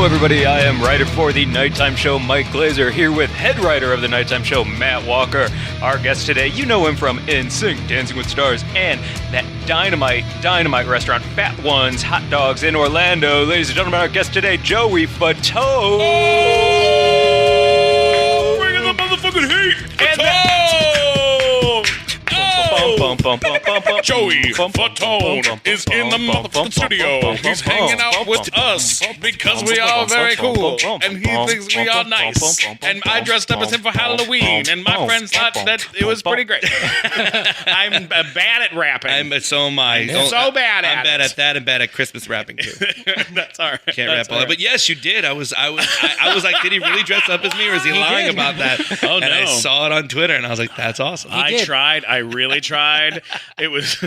Hello, everybody. I am writer for the Nighttime Show, Mike Glazer, here with head writer of the Nighttime Show, Matt Walker. Our guest today, you know him from NSYNC, Dancing with Stars, and that dynamite restaurant, Fat Ones Hot Dogs in Orlando. Ladies and gentlemen, our guest today, Joey Fatone. Oh! Bringing the motherfucking heat! Joey Fatone is in the motherfucking studio. He's hanging out with us because we are very cool, and he thinks we are nice. And I dressed up as him for Halloween, and my friends thought that it was pretty great. I'm bad at rapping. So am I. So bad at I'm bad at that and bad at Christmas rapping too. That's all right. Can't rap all that. But yes, you did. I was like, did he really dress up as me, or is he lying about that? Oh, and no. I saw it on Twitter, and I was like, that's awesome. I tried. I really tried. It was.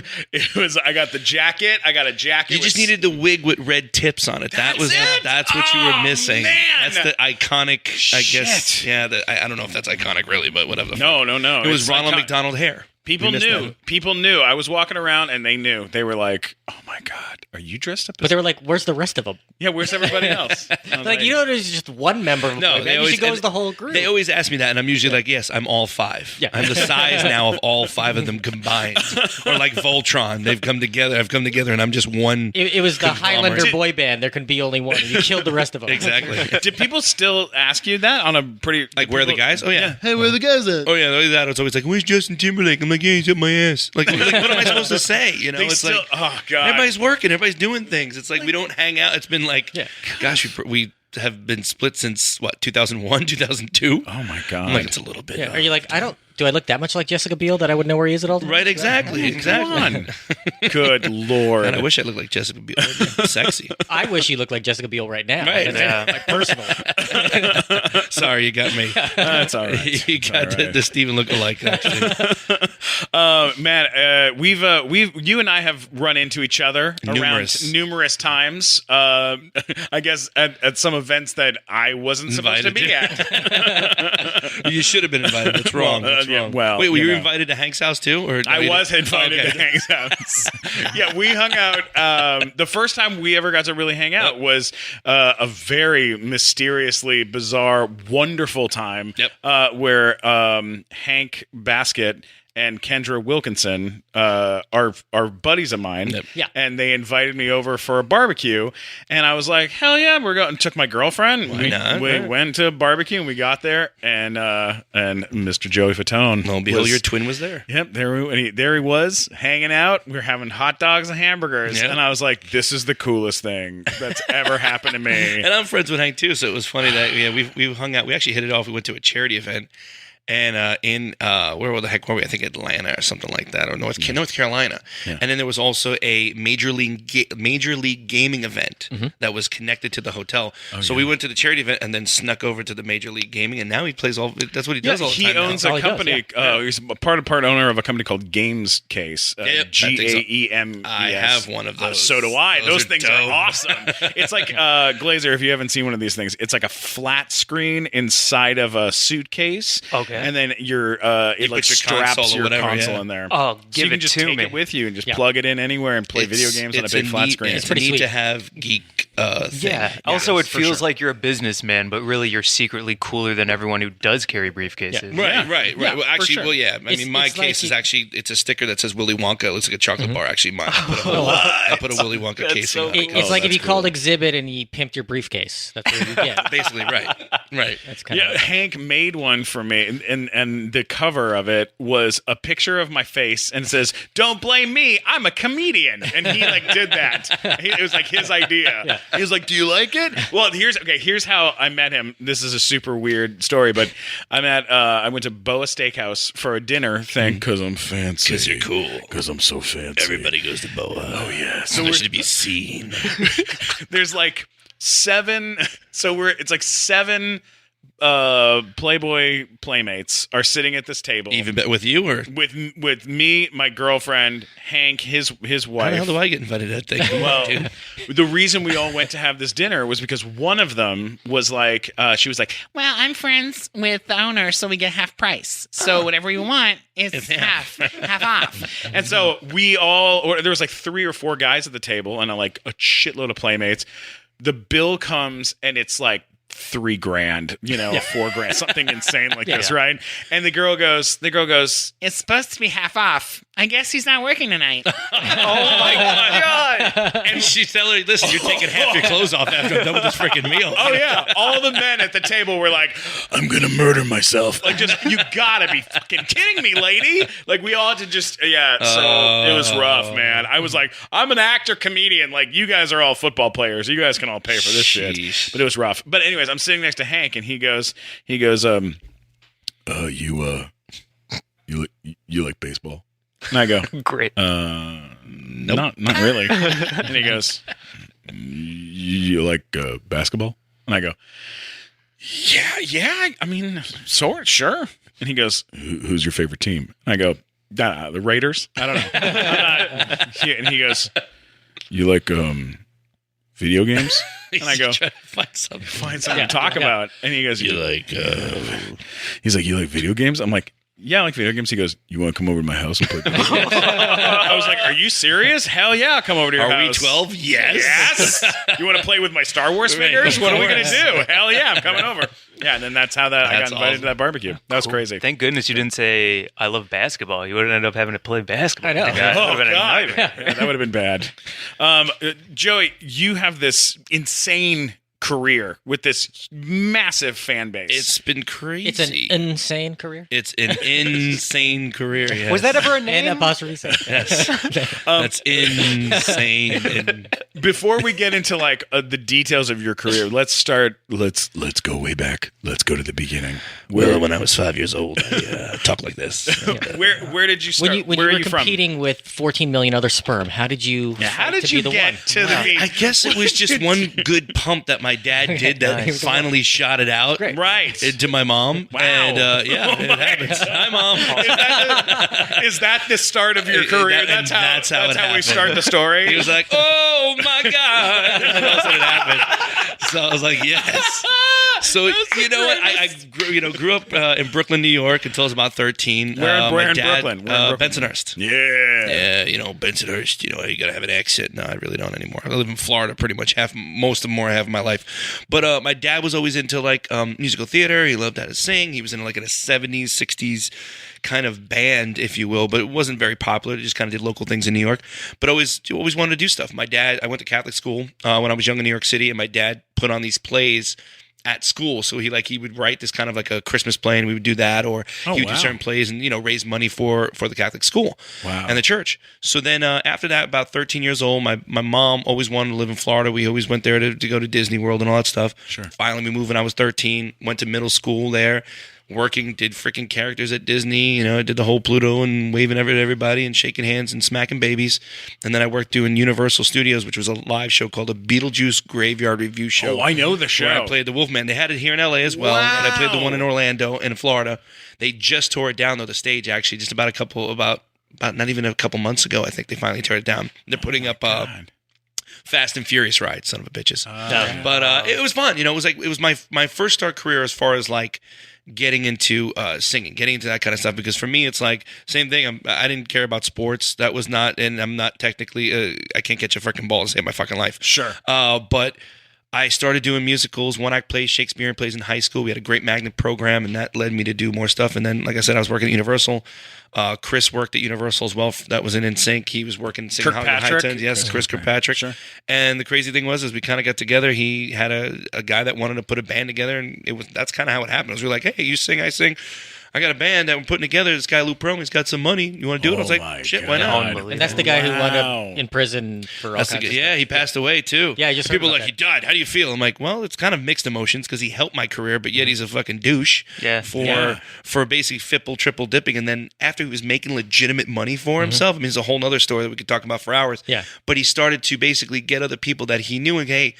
I got the jacket. I got a jacket. You just needed the wig with red tips on it. That's what you were missing. Man. That's the iconic. I guess. Shit. Yeah. I don't know if that's iconic really, but whatever. No. It was Ronald McDonald hair. People knew. People knew. I was walking around and they knew. They were like, "Oh my god, are you dressed up?" But they were like, "Where's the rest of them?" Yeah, where's everybody else? Like, you know, there's just one member of the boy band. You should go as the whole group. They always ask me that, and I'm usually like, yes, I'm all five. Yeah. I'm the size now of all five of them combined. Or like Voltron. They've come together. I've come together, and I'm just one. It was the Highlander boy band. There can be only one. And you killed the rest of them. Exactly. Did people still ask you that on a pretty... Like, where are the guys? Oh, yeah. Hey, where are the guys at? Oh, yeah. It's always like, where's Justin Timberlake? I'm like, yeah, he's up my ass. Like what am I supposed to say? You know, They it's still, like, oh, God. everybody's working. Everybody's doing things. It's like we don't hang out. It's been like, gosh, we have been split since, 2001, 2002? Oh, my God. I'm like, it's a little bit. Yeah. Are you like, do I look that much like Jessica Biel that I would know where he is at all times? Right, exactly. Come on. Good Lord. And I wish I looked like Jessica Biel. Sexy. I wish you looked like Jessica Biel right now. Right. Like personal. Sorry, you got me. That's all right. You got the Steven look-alike, actually. Man, you and I have run into each other numerous times. I guess at some events that I wasn't supposed to be at. You should have been invited. That's wrong. That's wrong. Well, wait, were you invited to Hank's house too? Or I was invited to Hank's house. Yeah, we hung out. The first time we ever got to really hang out was a very mysteriously bizarre, wonderful time. Where Hank Baskett and Kendra Wilkinson are buddies of mine. Yeah. And they invited me over for a barbecue. And I was like, hell yeah, we're going. Took my girlfriend. We went to a barbecue and we got there. And Mr. Joey Fatone. Lo and behold, your twin was there. Yep. There he was hanging out. We were having hot dogs and hamburgers. Yep. And I was like, this is the coolest thing that's ever happened to me. And I'm friends with Hank too. So it was funny that we hung out. We actually hit it off. We went to a charity event. And where the heck were we? I think Atlanta or something like that, or North Carolina. Yeah. And then there was also a major league gaming event that was connected to the hotel. So we went to the charity event and then snuck over to the major league gaming. And now he plays all. That's what he does all the time. He owns a company. He's a part owner of a company called Games Case. GAEMES. I have one of those. So do I. Those things are awesome. It's like Glazer. If you haven't seen one of these things, it's like a flat screen inside of a suitcase. Okay. And then it like straps your console in there. Oh, so you can just take it with you and just plug it in anywhere and play video games on a big flat screen. It's pretty neat to have geek thing. Yeah. Also, it feels like you're a businessman, but really you're secretly cooler than everyone who does carry briefcases. Yeah. Right. Yeah, well, actually, sure. well, yeah. I mean, my case is actually, it's a sticker that says Willy Wonka. It looks like a chocolate bar. Actually, mine. I put a Willy Wonka case in it. It's like if you called Exhibit and he pimped your briefcase. That's what you get. Basically, right. That's kind of Hank made one for me, and the cover of it was a picture of my face and it says, "Don't blame me, I'm a comedian." And he like did that. It was like his idea. Yeah. He was like, "Do you like it?" Well, here's how I met him. This is a super weird story, but I went to Boa Steakhouse for a dinner thing because I'm fancy. Because you're cool. Because I'm so fancy. Everybody goes to Boa. Oh yeah. So there should be seen. There's like 7. So it's like 7 Playboy playmates are sitting at this table. Even with you or with me, my girlfriend, Hank, his wife. How the hell do I get invited to that thing? Well, the reason we all went to have this dinner was because one of them was like, she was like, "Well, I'm friends with the owner, so we get half price. So whatever you want is half off." And so we all, or there was like 3 or 4 guys at the table and like a shitload of playmates. the bill comes and it's like $3,000, $4,000, something insane like this, right? And the girl goes, it's supposed to be half off. I guess he's not working tonight. Oh my God. And she's telling her, listen, you're taking half your clothes off after I'm done with this freaking meal. Oh yeah. All the men at the table were like, I'm going to murder myself. Like, just, you gotta be fucking kidding me, lady. Like, we all had to just, so it was rough, man. I was like, I'm an actor, comedian. Like, you guys are all football players. You guys can all pay for this shit. But it was rough. But anyways, I'm sitting next to Hank and he goes, you like baseball? And I go, Great. nope. not really. And he goes, you like basketball? And I go, yeah. I mean, sure. And he goes, who's your favorite team? And I go, the Raiders. I don't know. And he goes, you like video games? And I go, find something to talk about. And he goes, he's like, you like video games? I'm like, yeah, I like video games. He goes, you want to come over to my house and play video games? I was like, are you serious? Hell yeah, I'll come over to your house. Are we 12? Yes. You want to play with my Star Wars figures? What are we going to do? Hell yeah, I'm coming over. Yeah, and then that's how I got invited to that barbecue. That was crazy. Thank goodness you didn't say, I love basketball. You would have ended up having to play basketball. I know. That would have been a nightmare. Yeah, that would have been bad. Joey, you have this insane career with this massive fan base. It's been crazy. It's an insane career. It's an insane career. Yes. Was that ever a name? And apostrophe say. Yes. That's insane. Before we get into like the details of your career, let's go way back. Let's go to the beginning. Well, when I was 5 years old, I talked like this. Where did you start? When where you are were you competing with 14 million other sperm, how did you? How did you be the get one? to the meat? I guess it was just one good pump that my dad did that Nice. finally shot it out Right. into my mom. Wow. And it happens. Hi, Mom. Is that the start of your career? That's how we happened. start the story. He was like, "Oh my god!" And that's when it happened. So I was like, "Yes." So you know what? I grew up in Brooklyn, New York until I was about 13. Where in my dad, Brooklyn? Where in Brooklyn? Bensonhurst. Yeah. Yeah, Bensonhurst. You gotta have an accent. No, I really don't anymore. I live in Florida pretty much most of my life. But my dad was always into like musical theater. He loved how to sing. He was in like a 70s, 60s kind of band, if you will, but it wasn't very popular. It just kind of did local things in New York, but always wanted to do stuff. My dad, I went to Catholic school when I was young in New York City, and my dad put on these plays at school. So he would write this kind of like a Christmas play, and we would do that, or he would do certain plays and, raise money for the Catholic school and the church. So then after that, about 13 years old, my mom always wanted to live in Florida. We always went there to go to Disney World and all that stuff. Sure. Finally, we moved when I was 13, went to middle school there, working, did freaking characters at Disney, did the whole Pluto and waving at everybody and shaking hands and smacking babies. And then I worked doing Universal Studios, which was a live show called the Beetlejuice Graveyard Review Show. Oh, I know the show. Where I played the Wolfman. They had it here in LA as well. Wow. And I played the one in Orlando and in Florida. They just tore it down, though, the stage, actually, just about not even a couple months ago. I think they finally tore it down. They're putting up Fast and Furious ride, son of a bitches. But it was fun. It was my first start career as far as like getting into singing, getting into that kind of stuff. Because for me, it's like same thing. I didn't care about sports. That was not, and I'm not technically. I can't catch a freaking ball to save my fucking life. Sure. But I started doing musicals, one-act plays, Shakespearean plays in high school. We had a great magnet program, and that led me to do more stuff. And then, like I said, I was working at Universal. Chris worked at Universal as well. That was in NSYNC. He was working singing High Tens. Yes, Chris Kirkpatrick. Sure. And the crazy thing was we kind of got together. He had a guy that wanted to put a band together, and that's kind of how it happened. It was like, hey, you sing, I sing. I got a band that we're putting together. This guy Lou Pearl, he's got some money. You want to do it? I was like, shit, why not? And that's the guy who wound up in prison for all kinds of stuff. Yeah, he passed away too. Yeah, I just people heard are about like, he died. How do you feel? I'm like, well, it's kind of mixed emotions because he helped my career, but yet he's a fucking douche for basically triple dipping. And then after he was making legitimate money for himself, I mean, it's a whole other story that we could talk about for hours. Yeah. But he started to basically get other people that he knew and, hey,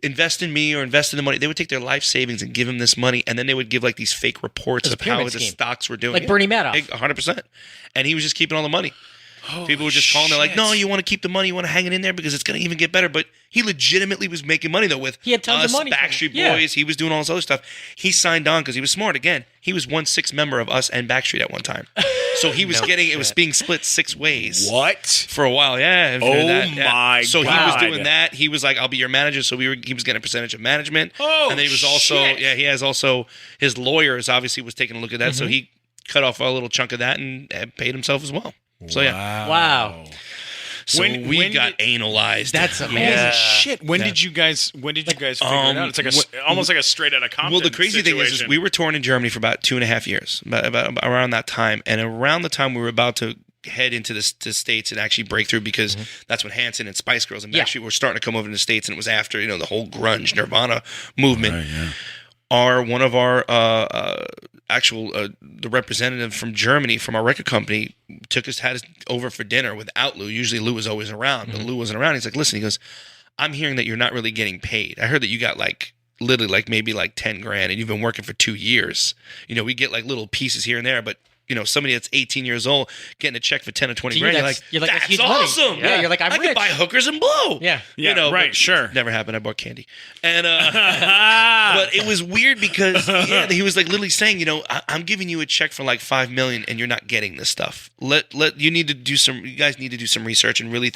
invest in me or invest in the money. They would take their life savings and give him this money, and then they would give like these fake reports of how the stocks were doing. Like Bernie Madoff. 100%. And he was just keeping all the money. People were just calling. They're like, no, you want to keep the money. You want to hang it in there because it's going to even get better. But he legitimately was making money, though, with he had tons us, of money Backstreet Boys. He was doing all this other stuff. He signed on because he was smart. Again, he was 1/6 member of us and Backstreet at one time. So he was it was being split 6 ways. What? For a while, yeah. My So God. he was doing that. He was like, I'll be your manager. So he was getting a percentage of management. Oh, and then he was also, he has also, his lawyers obviously was taking a look at that. So he cut off a little chunk of that and paid himself as well. So Wow. So we got analyzed. That's amazing. Holy shit! When did you guys figure it out? It's like almost like a straight out of Compton. Well, the crazy thing is situation. we were touring in Germany for about 2.5 years, about around that time, and around the time we were about to head into the States and actually break through, because that's when Hanson and Spice Girls and Backstreet were starting to come over to the States, and it was after the whole grunge Nirvana movement. Right, yeah. One of our the representative from Germany from our record company had us over for dinner without Lou. Usually Lou was always around, but Lou wasn't around. He's like, listen, he goes, I'm hearing that you're not really getting paid. I heard that you got literally maybe 10 grand and you've been working for 2 years. We get little pieces here and there, but somebody that's 18 years old getting a check for 10 or 20 grand, you're like, that's huge awesome. Money. Yeah, you're like, I could buy hookers and blow. Yeah. Right, sure. Never happened. I bought candy. And but it was weird because he was literally saying, I'm giving you a check for $5 million and you're not getting this stuff. You guys need to do some research and really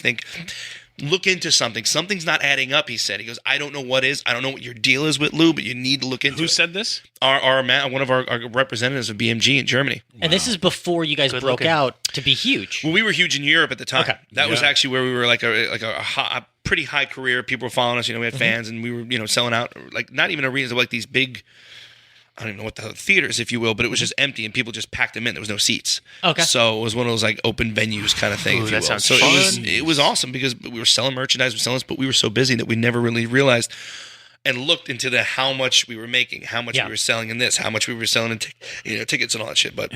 look into something. Something's not adding up, he said. He goes, I don't know what is. I don't know what your deal is with Lou, but you need to look into it. Who said this? One of our representatives of BMG in Germany. And this is before you guys broke out to be huge. Well, we were huge in Europe at the time. Okay. That was actually where we were a pretty high career. People were following us. We had fans, and we were selling out not even arenas, but these big, I don't even know what the theaters, if you will, but it was just empty and people just packed them in. There was no seats. Okay. So it was one of those open venues kind of thing, if you will. Sounds So fun. it was awesome because we were selling merchandise, but we were so busy that we never really realized and looked into how much we were making, how much we were selling in this, how much we were selling in tickets and all that shit. But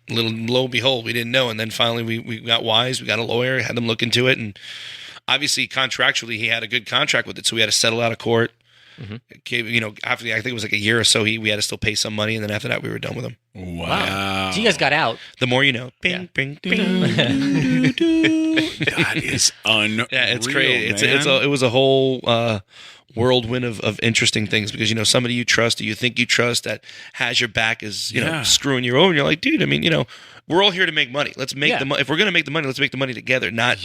little lo and behold, we didn't know. And then finally we got wise. We got a lawyer, had them look into it. And obviously contractually he had a good contract with it. So we had to settle out of court. After I think it was a year or so, we had to still pay some money, and then after that, we were done with him. Wow. So you guys got out. The more you know. Bing, bing, bing. That is unreal. Yeah, it's crazy. Man. It was a whole whirlwind of interesting things because somebody you trust or you think you trust that has your back is screwing you over. And you're like, dude, we're all here to make money. Let's make the money. If we're gonna make the money, let's make the money together, not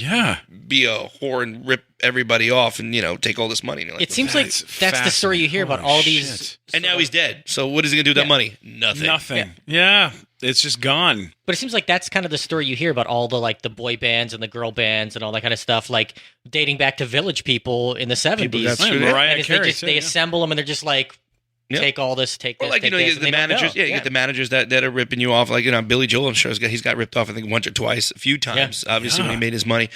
be a whore and rip everybody off and take all this money. And you're like, It seems like that's the story you hear about all these. and now he's dead. So what is he gonna do with that money? Nothing. Yeah. It's just gone. But it seems like that's kind of the story you hear about all the boy bands and the girl bands and all that kind of stuff, dating back to Village People in the 70s. That's true. Mariah And Carey, they assemble them and they're just take all this, take this, Or take this. you get the managers. You get the managers that are ripping you off. Billy Joel, I'm sure he's got ripped off. I think once or twice, a few times. Obviously, when he made his money,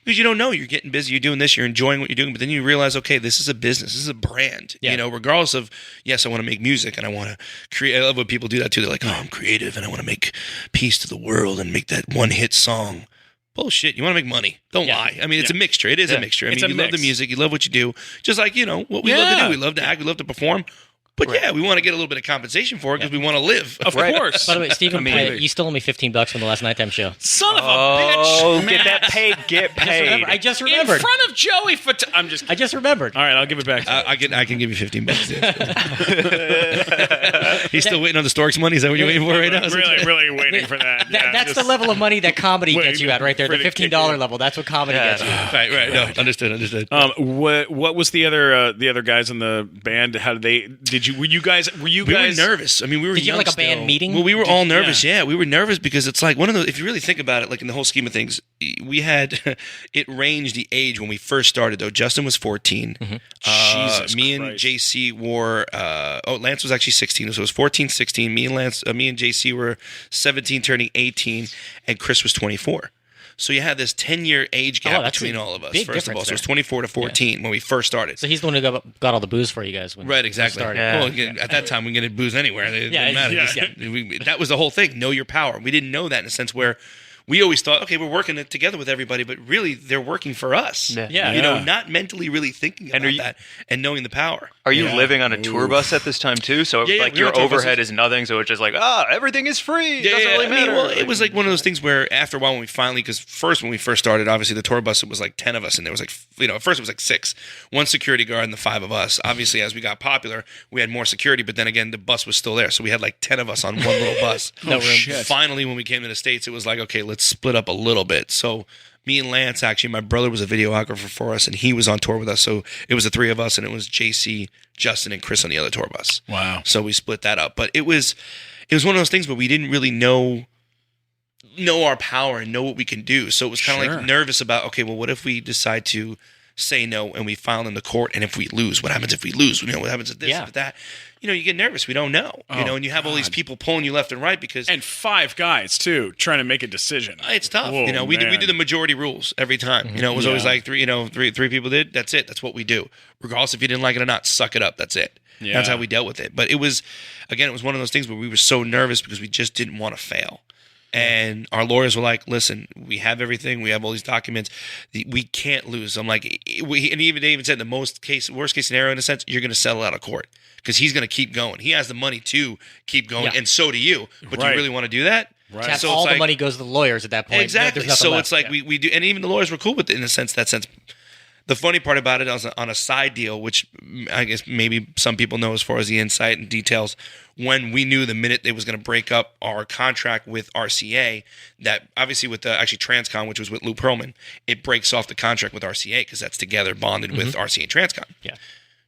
because you don't know, you're getting busy, you're doing this, you're enjoying what you're doing, but then you realize, okay, this is a business, this is a brand. Regardless of yes, I want to make music and I want to create. I love when people do that too. They're like, oh, I'm creative and I want to make peace to the world and make that one hit song. Bullshit. You want to make money. Don't lie. It's a mixture. It is a mixture. You love the music. You love what you do. Just like, what we love to do. We love to act. We love to perform. But we want to get a little bit of compensation for it because we want to live. Of course. By the way, Stephen, you stole me $15 from the last nighttime show. Son of a bitch. Get that paid. Get paid. I just remembered. In front of Joey I just remembered. All right, I'll give it back to you. I can give you $15. He's still waiting on the Storks money. Is that what you're waiting for right now? Really waiting for that. That's the level of money that comedy gets you at right there. The $15 level. That's what comedy gets you. Right. No, understood. What was the other guys in the band? How did they? Were you guys? We were nervous. We were. Did you have a band meeting? Well, we were all nervous. Yeah, we were nervous because it's one of those. If you really think about it, in the whole scheme of things, we had it ranged the age when we first started. Though Justin was 14. Jesus me and Christ. JC were. Lance was actually 16. So it was 14, 16. Me and JC were 17, turning 18, and Chris was 24. So you had this 10-year age gap between all of us, first of all. So it was 24 to 14 when we first started. So he's the one who got all the booze for you guys. Right, exactly. Started. Well, at that time, we could get booze anywhere. It didn't matter. That was the whole thing. Know your power. We didn't know that in a sense where we always thought, okay, we're working it together with everybody, but really they're working for us. Yeah. You know, not mentally really thinking about that and knowing the power. Are you living on a tour bus at this time too? So like we were your on tour overhead buses. is nothing. So it's just like, everything is free. Doesn't really I mean, matter. well, it was like one of those things where after a while, when we finally, because when we first started, obviously the tour bus, it was like 10 of us, and there was like, at first it was like 6, 1 security guard and the 5 of us. Obviously, as we got popular, we had more security, but then again, the bus was still there, so we had like 10 of us on one little bus. No room. Shit. Finally, when we came to the States, it was like, okay, let's split up a little bit. So me and Lance, actually, my brother was a videographer for us, and he was on tour with us. So it was the 3 of us, and it was JC, Justin, and Chris on the other tour bus. Wow. So we split that up. But it was one of those things where we didn't really know our power and know what we can do. So it was kind of like nervous about, okay, well, what if we decide to say no and we file in the court, and if we lose, what happens if we lose? You know, what happens if this, if that? You know, you get nervous. We don't know. And you have all these people pulling you left and right because... And 5 guys, too, trying to make a decision. It's tough. Whoa, you know, we do the majority rules every time. You know, it was always like 3 people did. That's it. That's what we do. Regardless if you didn't like it or not, suck it up. That's it. Yeah. That's how we dealt with it. But it was one of those things where we were so nervous because we just didn't want to fail. And our lawyers were like, listen, we have everything. We have all these documents. We can't lose. I'm like, they even said the worst case scenario, in a sense, you're going to settle out of court because he's going to keep going. He has the money to keep going, and so do you. But do you really want to do that? Right. So all the money goes to the lawyers at that point. Exactly. So it's like we do, and even the lawyers were cool with it in a sense. The funny part about it was on a side deal, which I guess maybe some people know as far as the insight and details, when we knew the minute they was going to break up our contract with RCA, that obviously with the Transcon, which was with Lou Pearlman, it breaks off the contract with RCA because that's together bonded with RCA and Transcon. Yeah.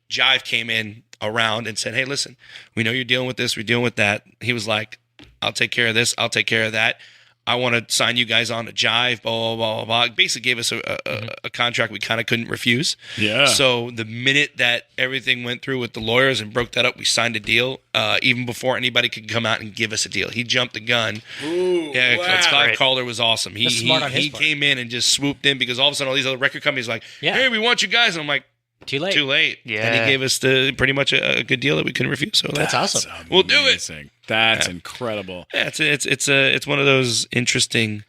Jive came in around and said, hey, listen, we know you're dealing with this, we're dealing with that. He was like, I'll take care of this, I'll take care of that. I want to sign you guys on to Jive, blah, blah, blah, blah. Basically gave us a contract we kind of couldn't refuse. Yeah. So the minute that everything went through with the lawyers and broke that up, we signed a deal even before anybody could come out and give us a deal. He jumped the gun. Ooh, yeah, wow. Clive Calder was awesome. He He came in and just swooped in because all of a sudden all these other record companies were like, hey, we want you guys. And I'm like, Too late. Yeah. And he gave us pretty much a good deal that we couldn't refuse. So That's awesome. We'll do it. That's incredible. Yeah, it's one of those interesting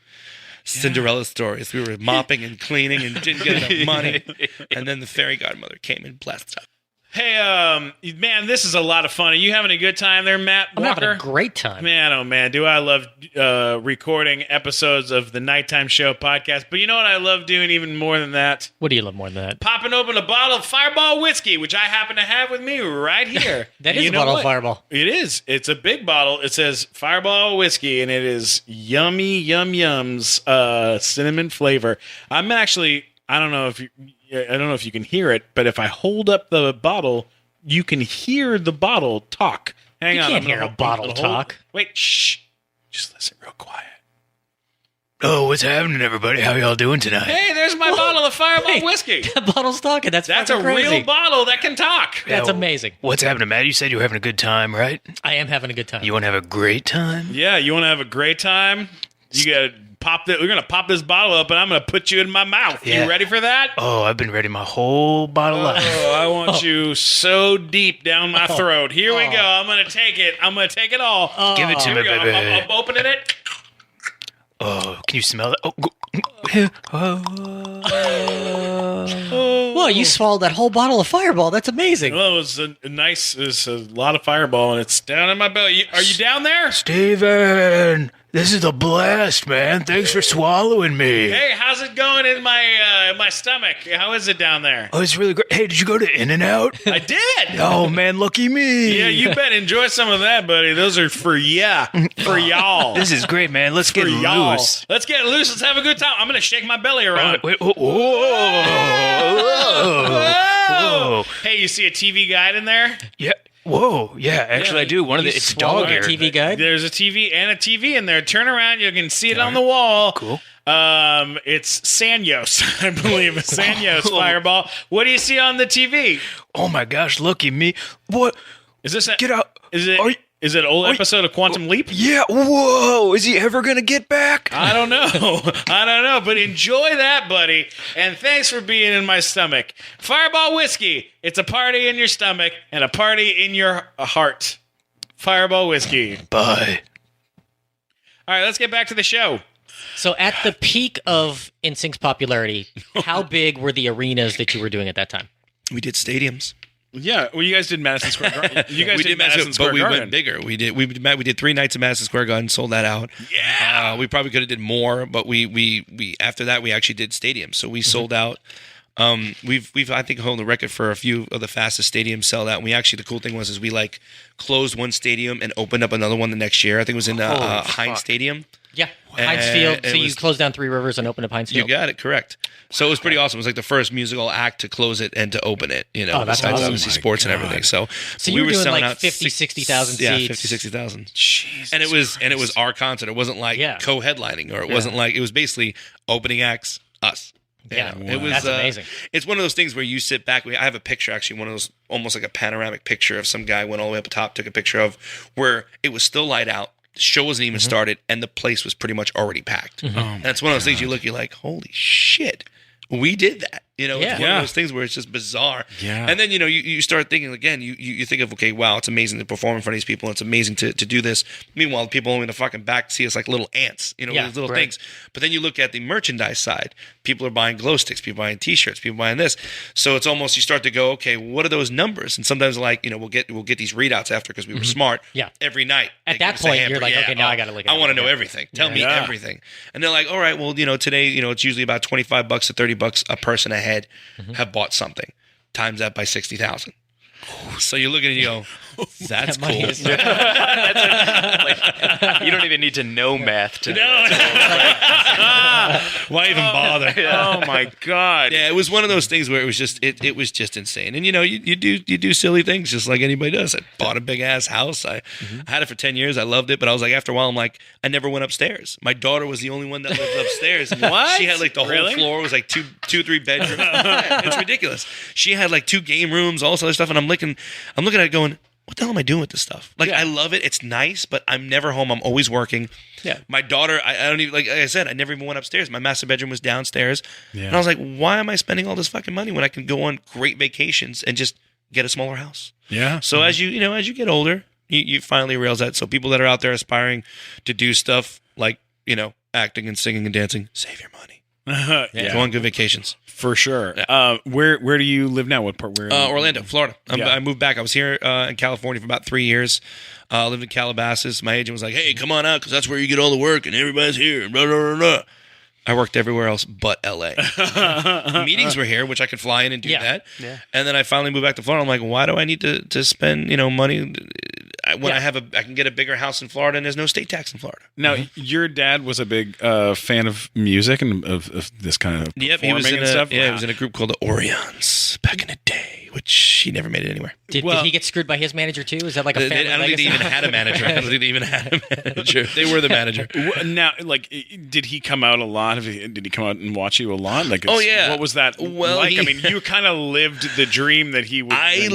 Cinderella stories. We were mopping and cleaning and didn't get enough money, and then the fairy godmother came and blessed us. Hey, man, this is a lot of fun. Are you having a good time there, Matt I'm Walker? having a great time. Man, oh man, do I love recording episodes of the Nighttime Show podcast. But you know what I love doing even more than that? What do you love more than that? Popping open a bottle of Fireball whiskey, which I happen to have with me right here. That is a bottle of Fireball. It is. It's a big bottle. It says Fireball whiskey, and it is yummy, yums, cinnamon flavor. I'm actually, I don't know if you can hear it, but if I hold up the bottle, you can hear the bottle talk. Hang on. You can't hear a bottle talk. Wait, shh. Just listen real quiet. Oh, what's happening, everybody? How y'all doing tonight? Hey, there's my bottle of Fireball whiskey. That bottle's talking. That's a fucking crazy. real bottle that can talk. That's amazing. What's happening, Matt? You said you were having a good time, right? I am having a good time. You want to have a great time? Yeah, you want to have a great time? You got to pop that. We're going to pop this bottle up, and I'm going to put you in my mouth. Yeah. You ready for that? Oh, I've been ready my whole bottle life. Oh, I want you so deep down my throat. Here we go. I'm going to take it. I'm going to take it all. Give it to Here me, we go. baby. I'm opening it. Oh, can you smell that? Whoa, you swallowed that whole bottle of Fireball. That's amazing. Well, it was a lot of Fireball, and it's down in my belly. Are you down there? Steven, this is a blast, man. Thanks for swallowing me. Hey, how's it going in my stomach? How is it down there? Oh, it's really great. Hey, did you go to In-N-Out? I did. Oh, man, lucky me. Yeah, you bet. Enjoy some of that, buddy. Those are for for y'all. This is great, man. Let's get For y'all. loose. Let's get loose. Let's have a good time. I'm going to shake my belly around. Wait, whoa. Whoa. Hey, you see a TV guide in there? Yeah. Whoa. Yeah, actually, I do. It's swallowed dog a hair. TV guide? There's a TV in there. Turn around. You can see it on the wall. Cool. It's Sanyos, I believe. Sanyos Fireball. What do you see on the TV? Oh, my gosh. Lucky me. What? Is this Get out. Is it an old episode of Quantum Leap? Yeah. Whoa. Is he ever going to get back? I don't know. But enjoy that, buddy. And thanks for being in my stomach. Fireball whiskey. It's a party in your stomach and a party in your heart. Fireball whiskey. Bye. All right, let's get back to the show. So at the peak of NSYNC's popularity, how big were the arenas that you were doing at that time? We did stadiums. Yeah, well, you guys did Madison Square Garden. You guys We did Madison Square but we Garden. went bigger. We did 3 nights at Madison Square Garden, sold that out. Yeah. We probably could have did more, but we after that we actually did stadiums. So we sold out. We've I think held the record for a few of the fastest stadiums sell out. And we actually, the cool thing was we like closed one stadium and opened up another one the next year. I think it was in Heinz Stadium. Yeah, Heinz Field. So it you was- closed down Three Rivers and opened up Heinz You Field. got it correct. So it was pretty awesome. It was like the first musical act to close it and to open it. You know, Oh, that's besides awesome. obviously Oh my sports and God. everything. So So we you were doing selling like out 50, 60,000 Yeah, seats. 50, 60,000. Jesus And it was our concert. It wasn't like Yeah. co-headlining, or it wasn't like, it was basically opening acts, us. You Yeah, know, it was that's amazing. It's one of those things where you sit back. I have a picture, actually, one of those almost like a panoramic picture of some guy went all the way up the top, took a picture of where it was still light out. The show wasn't even started, and the place was pretty much already packed. And it's one of those things you look, you're like, holy shit, we did that. You know, it's one Yeah. of those things where it's just bizarre. Yeah. And then, you know, you start thinking again, you think of, okay, wow, it's amazing to perform in front of these people. It's amazing to do this. Meanwhile, people only in the fucking back see us like little ants, you know, Yeah, these little right. things. But then you look at the merchandise side. People are buying glow sticks, people buying T-shirts, people buying this. So it's almost, you start to go, okay, what are those numbers? And sometimes, like, you know, we'll get these readouts after because we were smart. Yeah. Every night. At they that give us a point, hamper. you're like, okay, now I gotta look at I it. want to know Yeah. everything. Tell me Yeah. everything. And they're like, all right, well, you know, today, you know, it's usually about $25 to $30 a person ahead have bought something. Times that by 60,000. So you look at it and you go, that's That money cool. is- You don't even need to know math to Why even bother? Oh my God. Yeah, it was one of those things where it was just it was just insane. And you know, you do silly things just like anybody does. I bought a big ass house. I had it for 10 years. I loved it, but I was like, after a while, I'm like, I never went upstairs. My daughter was the only one that lived upstairs. What? She had like the Really? whole floor was like two, 3 bedrooms. Yeah, it's ridiculous. She had like 2 game rooms, all this other stuff, and I'm looking at it going, what the hell am I doing with this stuff? Like, I love it. It's nice, but I'm never home. I'm always working. Yeah. My daughter, I don't even, like I said, I never even went upstairs. My master bedroom was downstairs. Yeah. And I was like, why am I spending all this fucking money when I can go on great vacations and just get a smaller house? Yeah. So as you get older, you finally realize that. So people that are out there aspiring to do stuff like, you know, acting and singing and dancing, save your money. Go on good vacations. For sure. Where do you live now? What part? Where? Orlando, Florida. Yeah. I moved back. I was here in California for about 3 years. Lived in Calabasas. My agent was like, hey, come on out because that's where you get all the work and everybody's here. Blah, blah, blah, blah. I worked everywhere else but L.A. Meetings were here, which I could fly in and do that. Yeah. And then I finally moved back to Florida. I'm like, why do I need to spend, you know, money when I can get a bigger house in Florida and there's no state tax in Florida? Now, your dad was a big fan of music and of this kind of Yep, performing he and stuff. he was in a group called the Orions back in the day, which he never made it anywhere. Did he get screwed by his manager too? Is that like a family I don't think they legacy? even had a manager. I don't think they even had a manager. They were the manager. Now, like, did he come out a lot? Did he come out and watch you a lot? Like, Oh, yeah. What was that Well, like? he- I mean, you kind of lived the dream that he would. I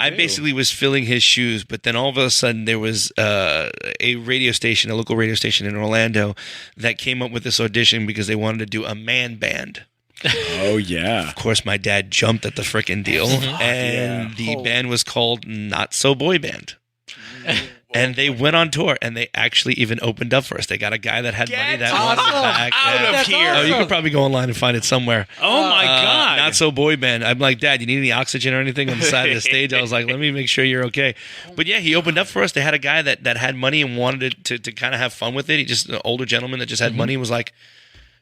I basically was filling his shoes, but then all of a sudden there was a radio station, a local radio station in Orlando, that came up with this audition because they wanted to do a man band. Oh yeah. Of course, my dad jumped at the frickin' deal, and the band was called Not So Boy Band. And they went on tour, and they actually even opened up for us. They got a guy that had money that wanted to back. Out of here. Oh, you could probably go online and find it somewhere. Oh my God. Not So Boy Band. I'm like, Dad, you need any oxygen or anything on the side of the stage? I was like, let me make sure you're okay. But yeah, he opened up for us. They had a guy that had money and wanted to kind of have fun with it. He just, an older gentleman that just had money, was like,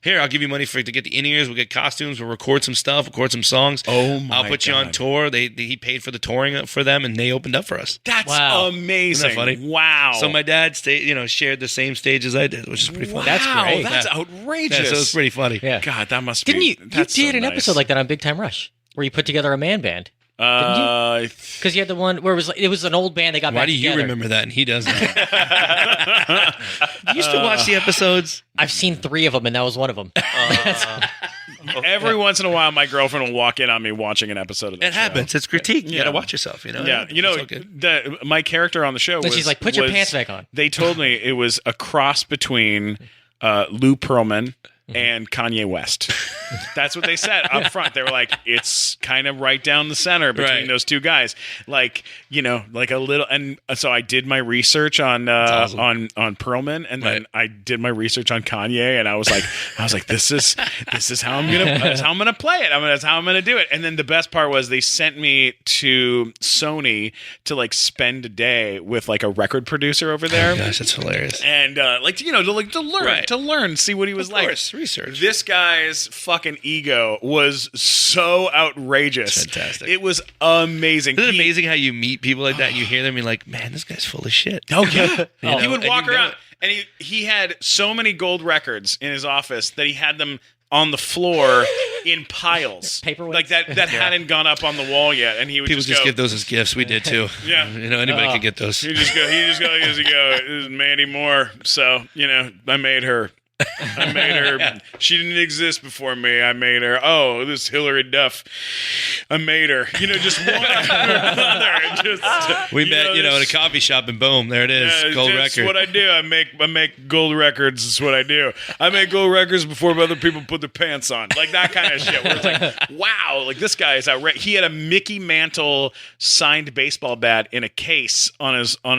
here, I'll give you money to get the in-ears. We'll get costumes. We'll record some stuff, record some songs. Oh, my I'll put you on God. tour. He paid for the touring for them, and they opened up for us. That's Wow. amazing. Isn't that funny? Wow. So my dad shared the same stage as I did, which is pretty funny. That's great. That's Yeah. outrageous. Yeah, so it's pretty funny. Yeah. God, that must Didn't be. you? You that's did so an nice. episode like that on Big Time Rush where you put together a man band. Because you had the one where it was an old band they got Why back do you together. remember that and he doesn't? You used to watch the episodes. I've seen 3 of them, and that was one of them. Every once in a while, my girlfriend will walk in on me watching an episode of that It happens. It's critique. You Yeah. got to watch yourself. You know. Yeah, you know, It's all good. my character on the show Then was, she's like, "Put your was- pants back on." They told me it was a cross between Lou Pearlman and Kanye West. That's what they said up front. They were like, it's kind of right down the center between those two guys. Like, like a little. And so I did my research on on Perlman, and then I did my research on Kanye, and I was like, this is how I'm gonna play it. That's how I'm gonna do it. And then the best part was they sent me to Sony to like spend a day with like a record producer over there. Oh gosh, that's hilarious. And to learn, see what he was like. Research. This guy's fucking ego was so outrageous. Fantastic. It was amazing. Isn't it amazing how you meet people like that and you hear them and you're like, man, this guy's full of shit. Oh yeah. He would and walk you know around it. and he had so many gold records in his office that he had them on the floor in piles, Paperweights? like that hadn't gone up on the wall yet, and he would People just go, give those as gifts. We did too. Yeah. Anybody can get those. He just go. This is Mandy Moore. So I made her. She didn't exist before me. I made her. Oh, this Hillary Duff. I made her. Just one after another. We met, in a coffee shop, and boom, there it is. Gold that's record. what I do. I make gold records. That's what I do. I make gold records before other people put their pants on. Like that kind of shit. Where it's like, wow, like this guy is outrageous. He had a Mickey Mantle signed baseball bat in a case on his wall.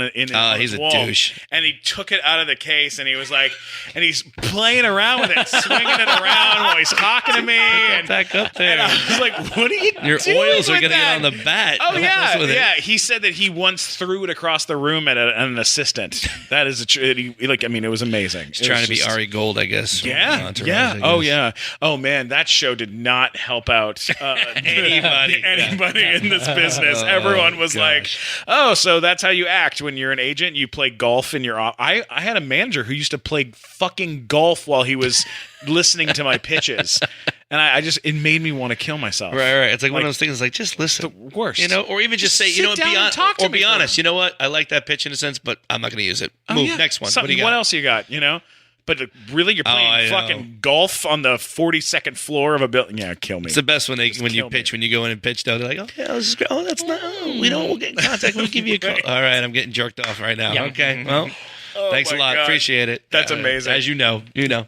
He's a douche. And he took it out of the case, and he was like, and he's playing around with it, swinging it around while he's talking to me. And back up there. And I was like, what are you Your doing oils are with going to that? get on the bat. Oh, Don't yeah. mess with it. Yeah. He said that he once threw it across the room at an assistant. That is it was amazing. He's trying to be Ari Gold, I guess. Yeah. Yeah. Oh, yeah. Oh, man. That show did not help out anybody in this business. Everyone was like, oh, so that's how you act when you're an agent. You play golf in your office. I had a manager who used to play fucking golf while he was listening to my pitches. And it made me want to kill myself. Right. It's like one of those things like, just listen. The worst. Or even just say, sit down and talk to me be for honest. You know what? I like that pitch in a sense, but I'm not going to use it. Move, next one. What do you got? What else you got, But really, you're playing fucking golf on the 42nd floor of a building. Yeah, kill me. It's the best when you pitch, when you go in and pitch, though. They're like, oh, yeah, this is great. Oh, that's not, we'll get in contact. We'll give you a call. All right, I'm getting jerked off right now. Yeah. Okay, well. Thanks a lot. God. Appreciate it. That's amazing. As you know.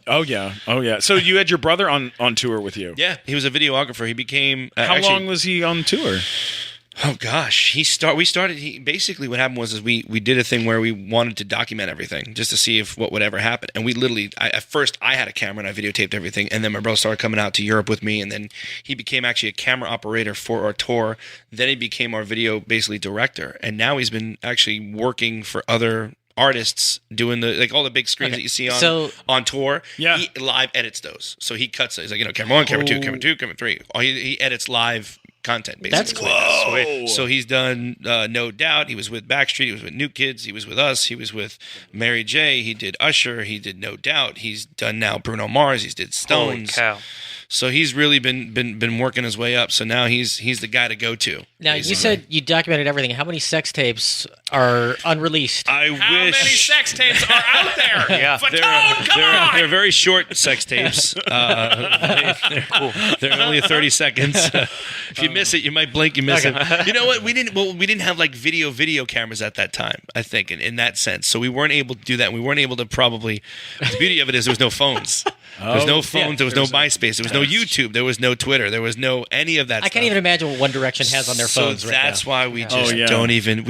Oh yeah. So you had your brother on tour with you. Yeah, he was a videographer. He became. How long was he on tour? Oh gosh, we started. Basically what happened was we did a thing where we wanted to document everything just to see if what would ever happen. And we literally, at first I had a camera and I videotaped everything, and then my brother started coming out to Europe with me, and then he became actually a camera operator for our tour. Then he became our video basically director, and now he's been actually working for other artists doing all the big screens that you see on tour. Yeah. He live edits those. So he cuts it. He's like, camera 1, camera 2, camera 2, camera 3. He edits live content, basically. That's cool. Whoa. So he's done No Doubt. He was with Backstreet. He was with New Kids. He was with us. He was with Mary J. He did Usher. He did No Doubt. He's done now Bruno Mars. He's did Stones. Holy cow. So he's really been working his way up. So now he's the guy to go to. Now, you said you documented everything. How many sex tapes are unreleased? How many sex tapes are out there? Yeah. Fatone, come on! They're very short sex tapes. They're only 30 seconds. If you miss it, you might blink. You miss it. You know what? We didn't have like video cameras at that time. I think in that sense, so we weren't able to do that. And we weren't able to probably. The beauty of it is there was no phones. There was no phones. There was no MySpace. There was no YouTube. There was no Twitter. There was no any of that. I can't even imagine what One Direction has on their phones right now. So that's why we just don't even.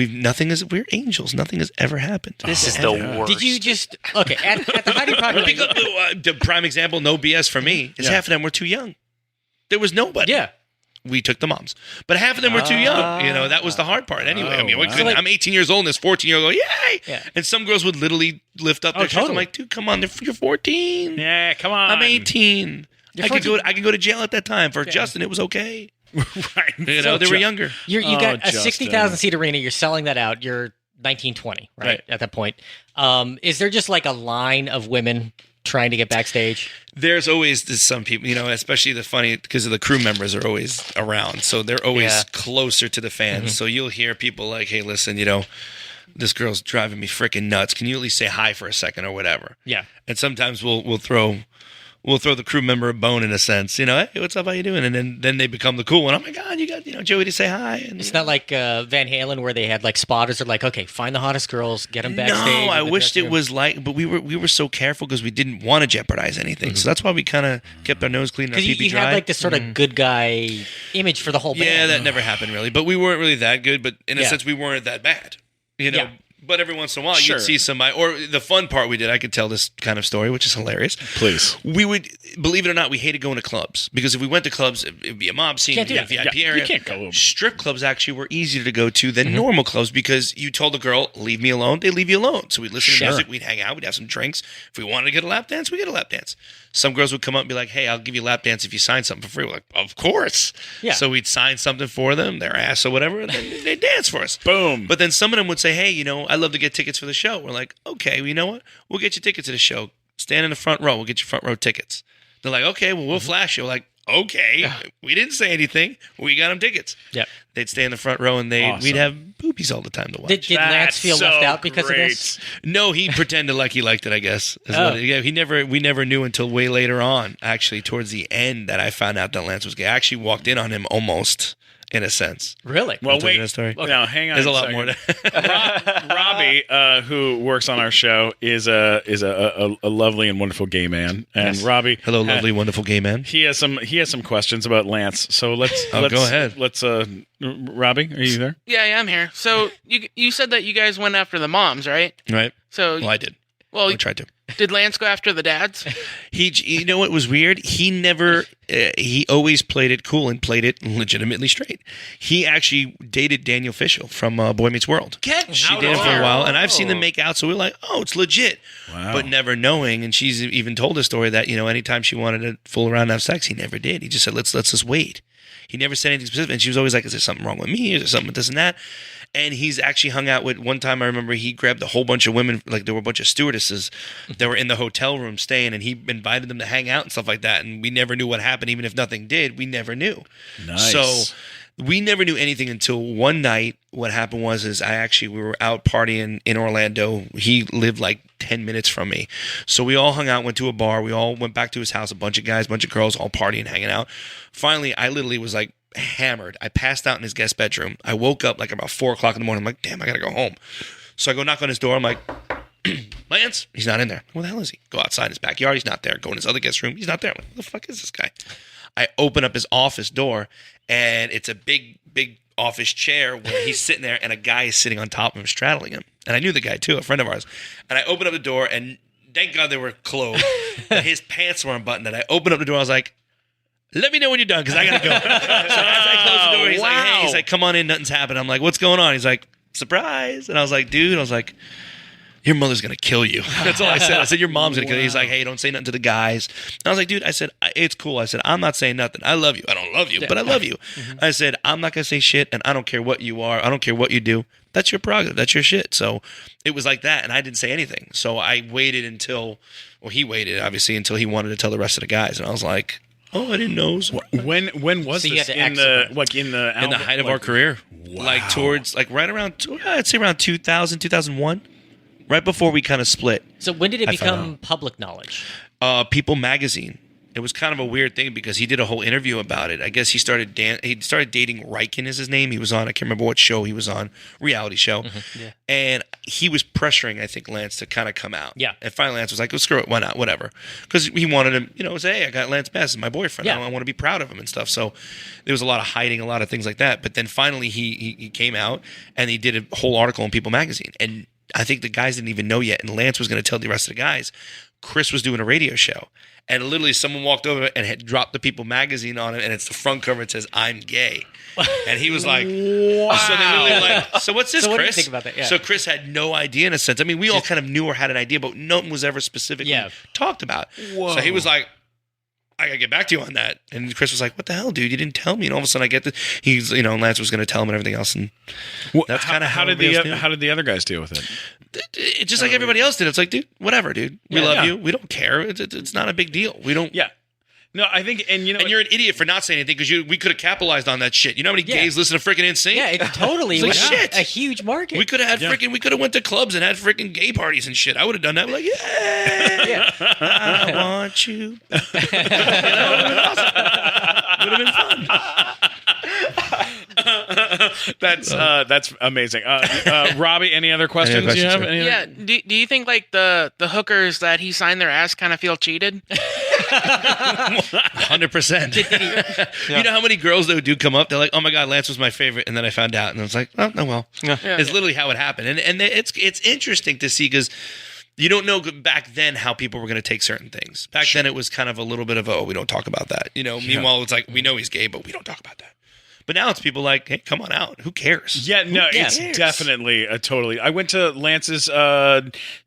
We're angels. Nothing has ever happened. This is the worst. Did you just at the height of popularity? The prime example, no BS for me, is half of them were too young. There was nobody. Yeah. We took the moms, but half of them were too young. That was the hard part. Anyway, I'm 18 years old, and this 14-year-old go, yay! Yeah. And some girls would literally lift up their chest. I'm like, dude, come on, you're 14. Yeah, come on. I'm 18. I could go to jail at that time for Justin. It was okay. Right. They were younger. You got a Justin. 60,000 seat arena. You're selling that out. You're 1920, right? At that point, is there just like a line of women trying to get backstage? There's always some people, especially the funny, because of the crew members are always around. So they're always closer to the fans. Mm-hmm. So you'll hear people like, hey, listen, this girl's driving me freaking nuts. Can you at least say hi for a second or whatever? Yeah. And sometimes we'll throw we'll throw the crew member a bone in a sense. You know, hey, what's up? How you doing? And then they become the cool one. Oh my God, you got Joey to say hi. And, It's not like Van Halen where they had like spotters. Are like, okay, find the hottest girls, get them backstage. No, I wished it was like, but we were so careful because we didn't want to jeopardize anything. So that's why we kind of kept our nose clean and our because pee you dry. had like this sort of good guy image for the whole band. Yeah, that never happened really. But we weren't really that good. But in a Yeah. sense, we weren't that bad. You know. Yeah. But every once in a while, Sure. you'd see somebody, or the fun part we did, I could tell this kind of story, which is hilarious. Please. We would, believe it or not, we hated going to clubs because if we went to clubs, it would be a mob scene, Can't it'd be do a that. VIP area. You can't go. Strip clubs actually were easier to go to than normal clubs because you told the girl, leave me alone, they leave you alone. So we'd listen to music, we'd hang out, we'd have some drinks. If we wanted to get a lap dance, we get a lap dance. Some girls would come up and be like, hey, I'll give you a lap dance if you sign something for free. We're like, of course. Yeah. So we'd sign something for them, their ass or whatever, and then they'd dance for us. Boom. But then some of them would say, hey, I'd love to get tickets for the show. We're like, okay, well, you know what? We'll get you tickets to the show. Stand in the front row. We'll get you front row tickets. They're like, okay, well, we'll flash you. We're like, okay. We didn't say anything. We got them tickets. Yeah. They'd stay in the front row, and Awesome. we'd have boobies all the time to watch. Did Lance That's feel so left out because great. of this? No, he pretended like he liked it, I guess. Oh. Yeah, we never knew until way later on, actually, towards the end, that I found out that Lance was gay. I actually walked in on him almost, in a sense. Really? Well, I'll tell you wait. that story. Now, hang on. There's a a lot second. more to Robbie, who works on our show, is a lovely and wonderful gay man. And Yes. Robbie, Hello, lovely, wonderful gay man. he has some questions about Lance. So let's Oh, go ahead. Let's Robbie, are you there? Yeah, I'm here. So you said that you guys went after the moms, right? Right? So Well, I did. well, I tried to. did Lance go after the dads? You know what was weird? He never, he always played it cool and played it legitimately straight. He actually dated Daniel Fishel from Boy Meets World. Get She out did it of for a here. while, and I've seen them make out, so we're like, oh, it's legit. Wow. But never knowing, and she's even told a story that, anytime she wanted to fool around and have sex, he never did. He just said, let's just wait. He never said anything specific, and she was always like, is there something wrong with me? Is there something with this and that? And he's actually hung out with, one time I remember he grabbed a whole bunch of women, like there were a bunch of stewardesses that were in the hotel room staying, and he invited them to hang out and stuff like that, and we never knew what happened. Even if nothing did, we never knew. Nice. So we never knew anything until one night. What happened was we were out partying in Orlando. He lived like 10 minutes from me. So we all hung out, went to a bar. We all went back to his house, a bunch of guys, a bunch of girls, all partying, hanging out. Finally, I literally was like hammered. I passed out in his guest bedroom. I woke up like about 4 o'clock in the morning. I'm like, damn, I got to go home. So I go knock on his door. I'm like, Lance, he's not in there. Where the hell is he? Go outside in his backyard. He's not there. Go in his other guest room. He's not there. I'm like, what the fuck is this guy? I open up his office door, and it's a big office chair where he's sitting there, and a guy is sitting on top of him, straddling him. And I knew the guy too, a friend of ours. And I opened up the door, and thank God they were closed. His pants were unbuttoned. And I opened up the door. I was like, let me know when you're done, because I gotta go. So as I close the door, he's like, hey, he's like, come on in, nothing's happened. I'm like, what's going on? He's like, surprise. And I was like, dude, your mother's going to kill you. That's all I said. I said, your mom's going to kill you. He's like, hey, don't say nothing to the guys. And I was like, dude, I said, it's cool. I said, I'm not saying nothing. I love you. I don't love you, but I love you. I said, I'm not going to say shit, and I don't care what you are. I don't care what you do. That's your prerogative. That's your shit. So it was like that, and I didn't say anything. So I waited he waited, obviously, until he wanted to tell the rest of the guys. And I was like, oh, I didn't know. So When was So you this had to in the in the height of our career, like towards right around, I'd say around 2000, 2001. Right before we kind of split. So when did it I found become public knowledge? People Magazine. It was kind of a weird thing because he did a whole interview about it. I guess he started dating Riken is his name. He was on, I can't remember what show he was on, reality show. Yeah. And he was pressuring, I think, Lance to kind of come out. Yeah. And finally Lance was like, oh, screw it, why not, whatever. Because he wanted him, say, hey, I got Lance Bass, my boyfriend. Yeah. I want to be proud of him and stuff. So there was a lot of hiding, a lot of things like that. But then finally he came out and he did a whole article in People Magazine. And I think the guys didn't even know yet, and Lance was going to tell the rest of the guys. Chris was doing a radio show, and literally someone walked over and had dropped the People Magazine on it, and it's the front cover. It says, I'm gay. And he was like, wow. So they literally like, so what's this, So what do you Chris? think about that? Yeah. So Chris had no idea in a sense. I mean, we all kind of knew or had an idea, but nothing was ever specifically talked about. Whoa. So he was like, I gotta get back to you on that. And Chris was like, what the hell, dude? You didn't tell me. And all of a sudden I get he's, Lance was going to tell him and everything else. And that's kind of how did the other guys deal with it? It's just like everybody else did. It's like, dude, whatever, dude. We love you. We don't care. It's not a big deal. We don't. Yeah. No, I think, and you know, And you're an idiot for not saying anything because we could have capitalized on that shit. You know how many gays listen to freaking NSYNC? Yeah, it totally It's like, was shit. a huge market. We could have had we could have went to clubs and had freaking gay parties and shit. I would have done that. Like, yeah, I want you. You know, it would have been awesome. Would have been fun. that's amazing. Robbie, any other questions, you have? sir? Yeah. Do you think like the hookers that he signed their ass kind of feel cheated? 100%. You know how many girls though do come up? They're like, "Oh my god, Lance was my favorite," and then I found out, and I was like, "Oh no, well." It's literally how it happened, and it's interesting to see because you don't know back then how people were going to take certain things. Back then, it was kind of a little bit of we don't talk about that. You know, meanwhile, it's like we know he's gay, but we don't talk about that. But now it's people like, hey, come on out. Who cares? Yeah, no, it's definitely a totally. I went to Lance's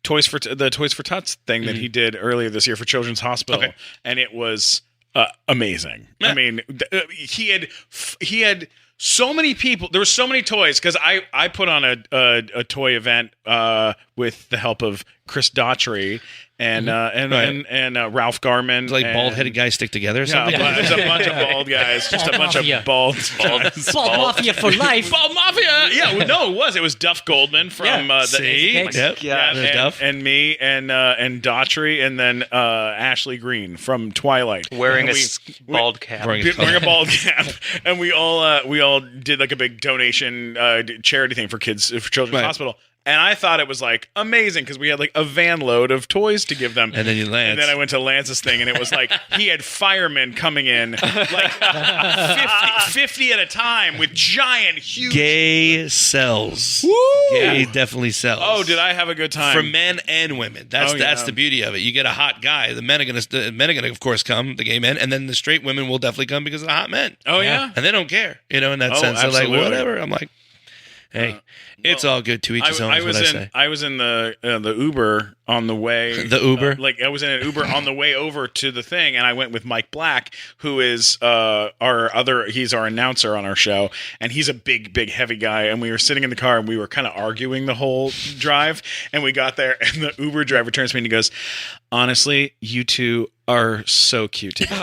Toys for Tots thing that he did earlier this year for Children's Hospital, and it was amazing. I mean, he had so many people. There were so many toys because I put on a toy event with the help of Chris Daughtry and Ralph Garman. It's like bald-headed guys stick together or something? Yeah, there's a bunch of bald guys. Just a bunch of bald Mafia for life. Bald Mafia. Yeah, no, it was Duff Goldman from and me and Daughtry and then Ashley Green from Twilight Wearing a bald cap. Wearing a bald cap, and we all did like a big donation charity thing for Children's Hospital. And I thought it was like amazing because we had like a van load of toys to give them. And then And then I went to Lance's thing and it was like he had firemen coming in like 50 at a time with giant, huge. Gay sells. Woo! Gay definitely sells. Oh, did I have a good time? For men and women. That's the beauty of it. You get a hot guy. The men are gonna of course come, the gay men, and then the straight women will definitely come because of the hot men. Oh yeah. And they don't care, in that sense. They're like, whatever. I'm like, hey, it's all good to each his own. I was in the Uber on the way. The Uber? I was in an Uber on the way over to the thing, and I went with Mike Black, who is he's our announcer on our show, and he's a big, heavy guy. And we were sitting in the car, and we were kind of arguing the whole drive. And we got there, and the Uber driver turns to me and he goes, "Honestly, you two are so cute together."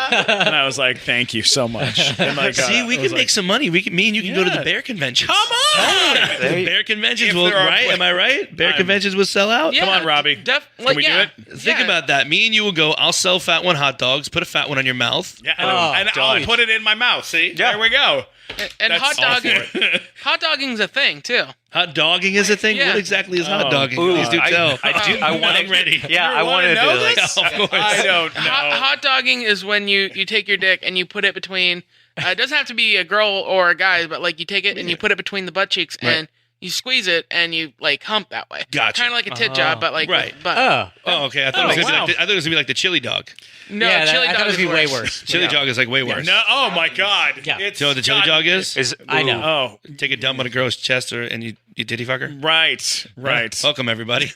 And I was like, "Thank you so much." And see, we can make some money. Me and you can go to the bear conventions. Come on! The bear conventions will, right? Am I right? Bear conventions will sell out. Yeah, Come on, Robbie. Can we do it? Think about that. Me and you will go. I'll sell fat one hot dogs. Put a fat one on your mouth. Yeah, and I'll put it in my mouth. See, there we go. And hot dogging's a thing too. Hot dogging is a thing. Yeah. What exactly is hot dogging? Please do tell. I'm ready. Yeah, I want wanted to know to this. Of course. I don't know. Hot dogging is when you take your dick and you put it between. It doesn't have to be a girl or a guy, but like you take it and you put it between the butt cheeks and you squeeze it and you like hump that way. Gotcha. Kind of like a tit job, but like right. But Oh, okay. I thought it was gonna be like the chili dog. no, Yeah, chili I dog thought it is would be way worse. worse. Chili dog is like way worse. No, oh my God. Yeah. It's Do you know what the chili dog is? I know. Oh, Take a dump on a girl's chest and you titty fuck her? right. Welcome, everybody.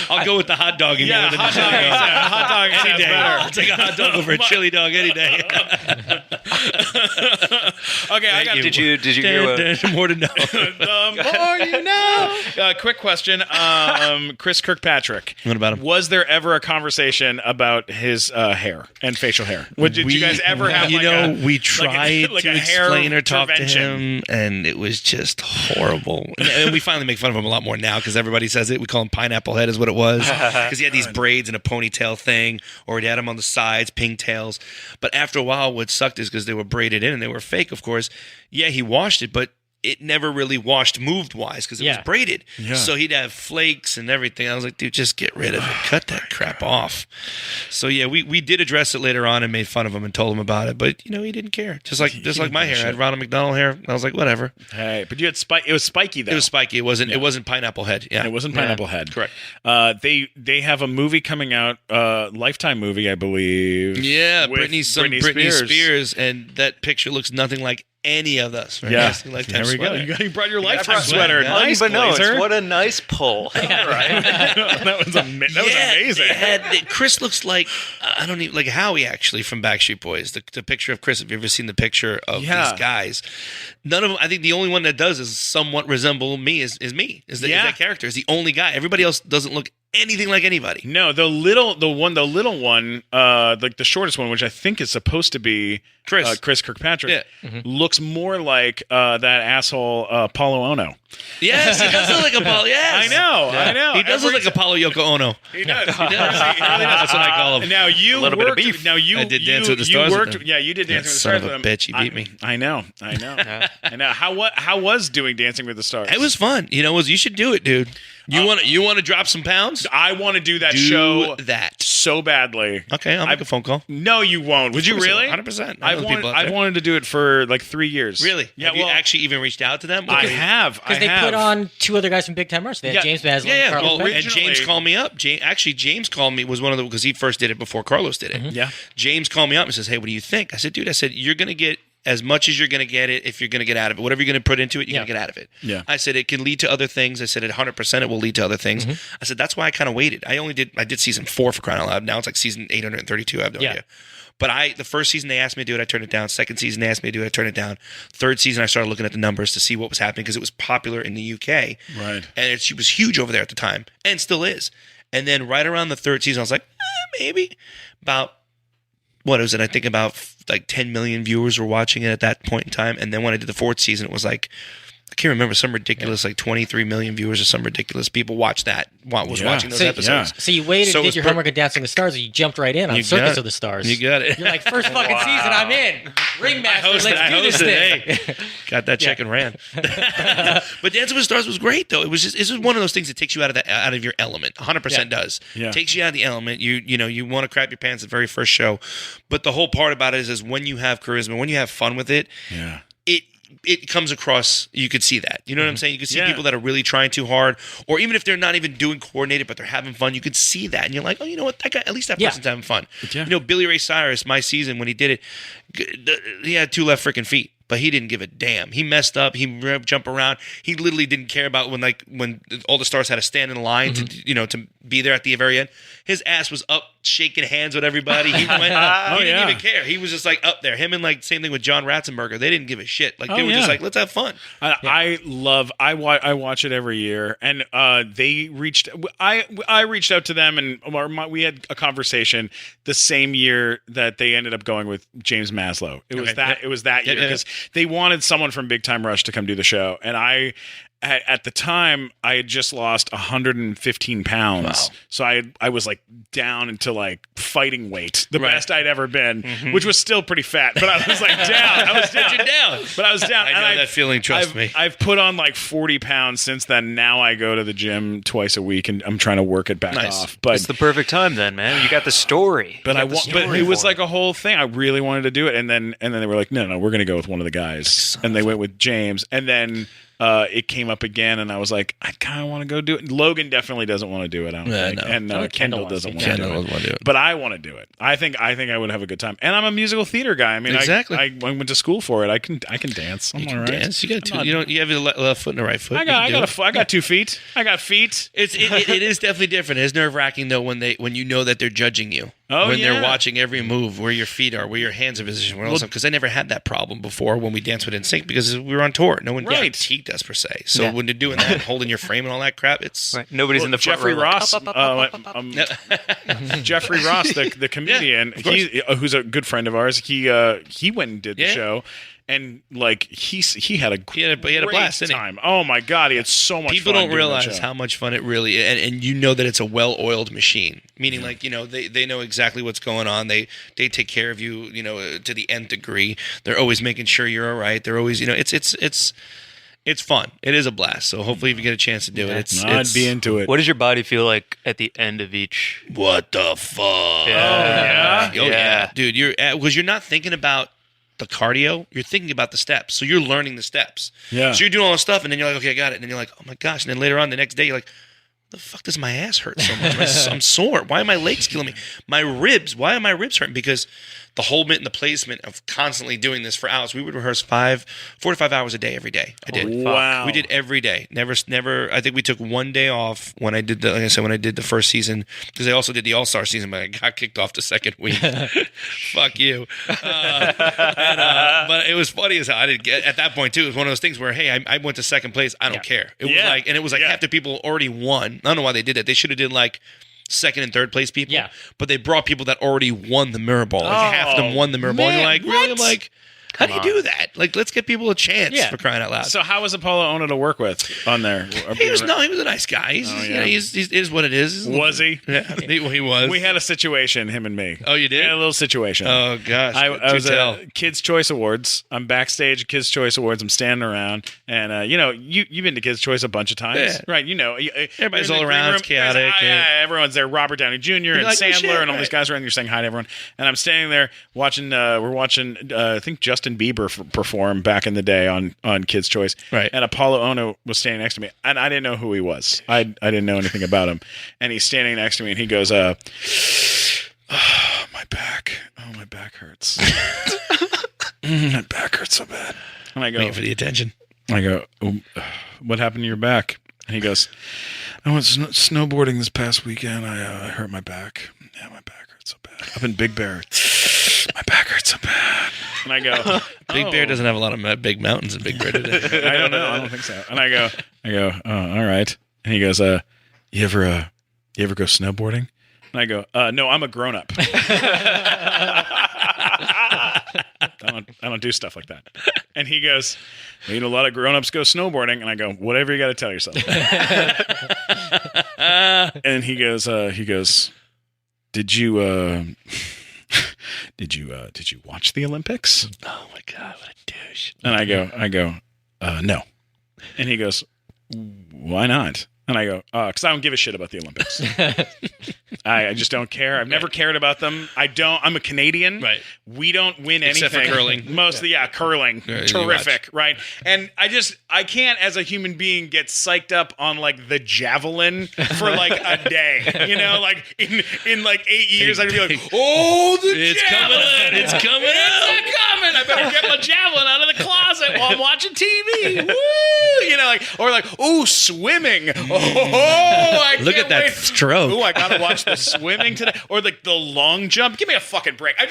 I'll go with the hot dog. Yeah, hot dog. Hot dog Any sounds day. better. I'll take a hot dog over a chili dog any day. Okay, I got. Did you hear what? More to know. The more you know. Quick question, Chris Kirkpatrick. What about him? Was there ever a conversation about his hair and facial hair? Did you guys ever have? We tried like to a hair explain or talk prevention? to him, and it was just horrible. And we finally make fun of him a lot more now because everybody says it. We call him Pineapple Head, is what it was, because he had these braids and a ponytail thing, or he had them on the sides, pigtails. But after a while, what sucked is because they were braided in and they were fake, of course. Yeah, he washed it, but it never really washed moved-wise because it was braided. Yeah. So he'd have flakes and everything. I was like, dude, just get rid of it. Cut that crap off. So, yeah, we did address it later on and made fun of him and told him about it. But, he didn't care. Just like my hair. I had Ronald McDonald hair. I was like, whatever. Hey, but you had it was spiky, though. It was spiky. It wasn't Pineapple Head. Yeah. It wasn't Pineapple Head. Correct. They have a movie coming out, Lifetime movie, I believe. Yeah, with Britney Spears. And that picture looks nothing like any of us. Right? Yeah. Lifetime there we sweater. go. You brought your Lifetime sweater. Yeah. Nice, Unbeknownst, blazer. what a nice pull. Right? that was amazing. Chris looks like I don't even like Howie actually from Backstreet Boys. The picture of Chris. Have you ever seen the picture of these guys? None of them. I think the only one that does is somewhat resemble me. Is that character? Is the only guy. Everybody else doesn't look anything like anybody. No, the little one, like the shortest one, which I think is supposed to be Chris Kirkpatrick, looks more like that asshole Paulo Ono. Yes, he does look like Apollo. Yes, I know. He does look like Apollo Yoko Ono. He does. He really does. That's what I call him. Now you A little bit of worked. beef. Now you I did Dance with the you Stars with worked. him. Yeah, you did Dancing with the Son Stars of a with him. bitch, he beat me. I know. I know. How was doing Dancing with the Stars? It was fun. You should do it, dude. You want to drop some pounds? I want to do that Do show that. so badly. Okay, I'll make a phone call. No, you won't. Would you really? 100%. I've wanted to do it for like 3 years. Really? Yeah. Have you actually even reached out to them? I have. Because they put on 2 other guys from Big Time Rush. They had James Maslin and Carlos Well, Bennett. and James called me up. James called me, was one of the, because he first did it before Carlos did it. Yeah. James called me up and says, hey, what do you think? I said, dude, you're going to get as much as you're going to get it if you're going to get out of it. Whatever you're going to put into it, you're going to get out of it. Yeah. I said, it can lead to other things. I said, at 100% it will lead to other things. I said, that's why I kind of waited. I did season 4 for crying out loud. Now it's like season 832. I have no idea. But the first season they asked me to do it, I turned it down. Second season they asked me to do it, I turned it down. Third season I started looking at the numbers to see what was happening because it was popular in the UK. Right. And it was huge over there at the time and still is. And then right around the third season I was like, maybe. About, what was it? I think about like 10 million viewers were watching it at that point in time. And then when I did the fourth season, it was like, I can't remember, some ridiculous, like 23 million viewers or some ridiculous people watched that, was watching those episodes. So you waited, So it did was your homework on Dancing with the Stars, or you jumped right in on You Circus got it. of the Stars? You got it. You're like, first fucking season, I'm in. Ringmaster, let's do this thing. Hey, got that check and ran. But Dancing with the Stars was great, though. It's just one of those things that takes you out of your element. 100% does. Yeah. Takes you out of the element. You want to crap your pants the very first show, but the whole part about it is when you have charisma, when you have fun with it, it comes across. You could see that. You know what I'm saying? You could see people that are really trying too hard, or even if they're not even doing coordinated, but they're having fun. You could see that, and you're like, oh, you know what? That guy, at least that person's having fun. Yeah. Billy Ray Cyrus, my season when he did it, he had 2 left freaking feet. But he didn't give a damn. He messed up. He jumped around. He literally didn't care about when all the stars had to stand in line to be there at the very end. His ass was up, shaking hands with everybody. He went. He didn't even care. He was just like up there. Him and like same thing with John Ratzenberger. They didn't give a shit. Like they were just like, let's have fun. I watch it every year, and they reached. I reached out to them, and we had a conversation the same year that they ended up going with James Maslow. It was that year because they wanted someone from Big Time Rush to come do the show, and at the time I had just lost 115 pounds. Wow. So I was like down into like fighting weight, the best I'd ever been, which was still pretty fat, but I was like down. I was down. You're down. But I was down. I know that feeling, trust me. I've put on like 40 pounds since then. Now I go to the gym twice a week and I'm trying to work it back off. But it's the perfect time then, man. You got the story. But it was like a whole thing. I really wanted to do it. And then they were like, no, we're going to go with one of the guys. And they went with James. And then it came up again, and I was like, I kind of want to go do it. Logan definitely doesn't want to do it, I don't think. No. And Kendall doesn't want to do it. But I want to do it. I think I would have a good time. And I'm a musical theater guy. I mean, exactly. I went to school for it. I can dance. I'm all right. Dance. You got two. You have your left foot and the right foot. I got 2 feet. I got feet. It is definitely different. It's nerve wracking though when you know that they're judging you. When they're watching every move, where your feet are, where your hands are positioned, because I never had that problem before when we danced with NSYNC because we were on tour. No one critiqued us per se. So when they're doing that, holding your frame and all that crap, it's nobody's in the front Jeffrey row. Ross, Jeffrey Ross, the comedian, who's a good friend of ours. He went and did the show. And like he had a blast time. Oh my god, he had so much People fun. People don't realize how much fun it really is, and you know that it's a well-oiled machine. Meaning, like they know exactly what's going on. They take care of you, to the nth degree. They're always making sure you're all right. They're always, it's fun. It is a blast. So hopefully, if you get a chance to do it, I'd be into it. What does your body feel like at the end of each? What the fuck? Yeah. Dude. Because you're not thinking about the cardio, you're thinking about the steps. So you're learning the steps. Yeah. So you're doing all the stuff, and then you're like, okay, I got it. And then you're like, oh my gosh. And then later on, the next day, you're like, the fuck does my ass hurt so much? I'm sore. Why are my legs killing me? My ribs. Why are my ribs hurting? Because the whole bit and the placement of constantly doing this for hours. We would rehearse 4 to 5 hours a day every day. I did. Wow. We did every day. Never. I think we took one day off when I did like I said, when I did the first season, because I also did the All-Star season, but I got kicked off the second week. Fuck you. But it was funny as hell. I didn't get at that point too. It was one of those things where, hey, I went to second place. I don't care. It was like half the people already won. I don't know why they did that. They should have did like second and third place people. Yeah. But they brought people that already won the mirror ball. Like half of them won the mirror ball. And you're like, really? I'm like, how do you do that? Like, let's get people a chance for crying out loud. So how was Apollo Ono to work with on there? He was a nice guy. He's it is what it is. Was he? Yeah, he was. We had a situation, him and me. Oh, you did? We had a little situation. Oh gosh, I was at Kids Choice Awards. I'm backstage at Kids Choice Awards. I'm standing around, and you've been to Kids Choice a bunch of times, right? Everybody's all around. It's chaotic. Everyone's there. Robert Downey Jr. and like, Sandler and all these guys around. You're saying hi to everyone, and I'm standing there watching. We're watching. I think Justin Bieber perform back in the day on Kids Choice, right? And Apollo Ono was standing next to me, and I didn't know who he was. I didn't know anything about him, and he's standing next to me, and he goes, "Oh, my back! Oh, my back hurts. My back hurts so bad." And I go, waiting for the attention. I go, "What happened to your back?" And he goes, "I went snowboarding this past weekend. I hurt my back. Yeah, my back hurts so bad. Up in Big Bear, my back hurts so bad." And I go, Big Bear doesn't have a lot of big mountains in Big Bear today. I don't know. I don't think so. And I go, oh, all right. And he goes, you ever go snowboarding? And I go, no, I'm a grown up. I don't do stuff like that. And he goes, well, a lot of grown ups go snowboarding. And I go, whatever you got to tell yourself. And he goes, did you watch the Olympics? Oh my God, what a douche. And I go, no. And he goes, why not? And I go, because I don't give a shit about the Olympics. I just don't care. I've never cared about them. I'm a Canadian. Right. We don't win anything. Except for curling. Mostly, curling. Terrific, right? And I can't, as a human being, get psyched up on, like, the javelin for, like, a day. Like, in like 8 years, I'd be like, oh, it's javelin! It's coming out! It's coming! I better get my javelin out of the closet while I'm watching TV. Woo! Ooh, swimming. Oh, I Look can't at that wait. stroke. Ooh, I gotta watch the swimming today, or like the long jump. Give me a fucking break. I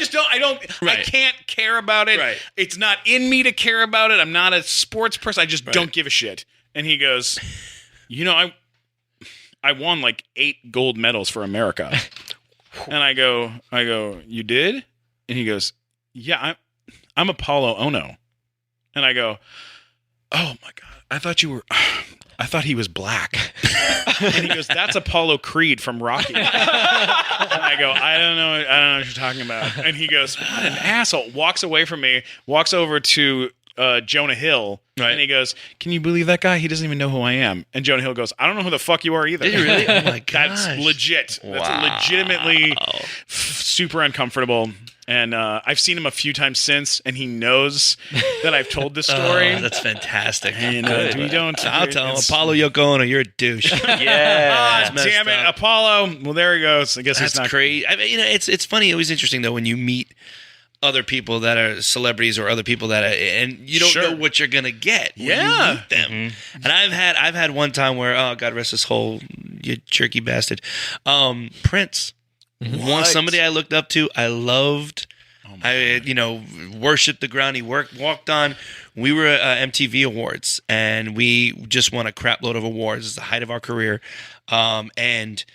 can't care about it. Right. It's not in me to care about it. I'm not a sports person. I just don't give a shit. And he goes, I won like 8 gold medals for America. And I go, you did? And he goes, yeah, I'm Apollo Ono. And I go, oh my God, I thought he was black. And he goes, that's Apollo Creed from Rocky. And I go, I don't know what you're talking about. And he goes, what an asshole. Walks away from me, walks over to Jonah Hill. Right. And he goes, can you believe that guy? He doesn't even know who I am. And Jonah Hill goes, I don't know who the fuck you are either. Did you really? Oh my God. That's legit. That's legitimately super uncomfortable. And I've seen him a few times since, and he knows that I've told this story. That's fantastic. And we don't. I'll tell him, Apollo Yoko Ono, you're a douche. Yeah. Damn it, Apollo. Well, there he goes. I guess that's it's not crazy. I mean, it's funny. It was interesting though when you meet other people that are celebrities or other people that and you don't know what you're gonna get when you meet them. Mm-hmm. And I've had one time where, oh, God rest his soul, you jerky bastard, Prince. One somebody I looked up to, I loved. I worshipped the ground he walked on. We were at MTV Awards, and we just won a crap load of awards. It's the height of our career, and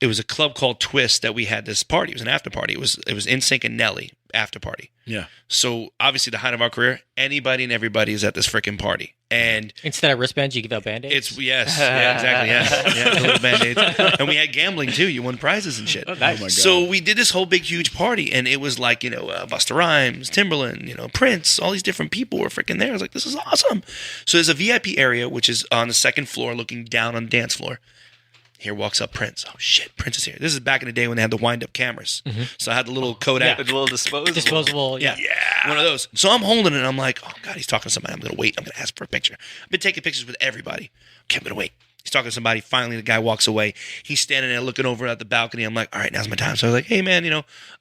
it was a club called Twist that we had this party. It was an after party. It was NSYNC and Nelly after party. Yeah. So obviously, the height of our career, anybody and everybody is at this freaking party. And instead of wristbands, you give out Band-Aids? Yeah, exactly. Yeah, the little Band-Aids. And we had gambling too. You won prizes and shit. Oh, nice. Oh my God. So we did this whole big, huge party, and it was like, Busta Rhymes, Timberland, Prince, all these different people were freaking there. I was like, this is awesome. So there's a VIP area, which is on the second floor looking down on the dance floor. Here walks up Prince. Oh, shit, Prince is here. This is back in the day when they had the wind-up cameras. Mm-hmm. So I had the little Kodak. The little disposable. Yeah. One of those. So I'm holding it, and I'm like, oh, God, he's talking to somebody. I'm going to wait. I'm going to ask for a picture. I've been taking pictures with everybody. Okay, I'm going to wait. He's talking to somebody. Finally, the guy walks away. He's standing there looking over at the balcony. I'm like, all right, now's my time. So I was like, hey, man,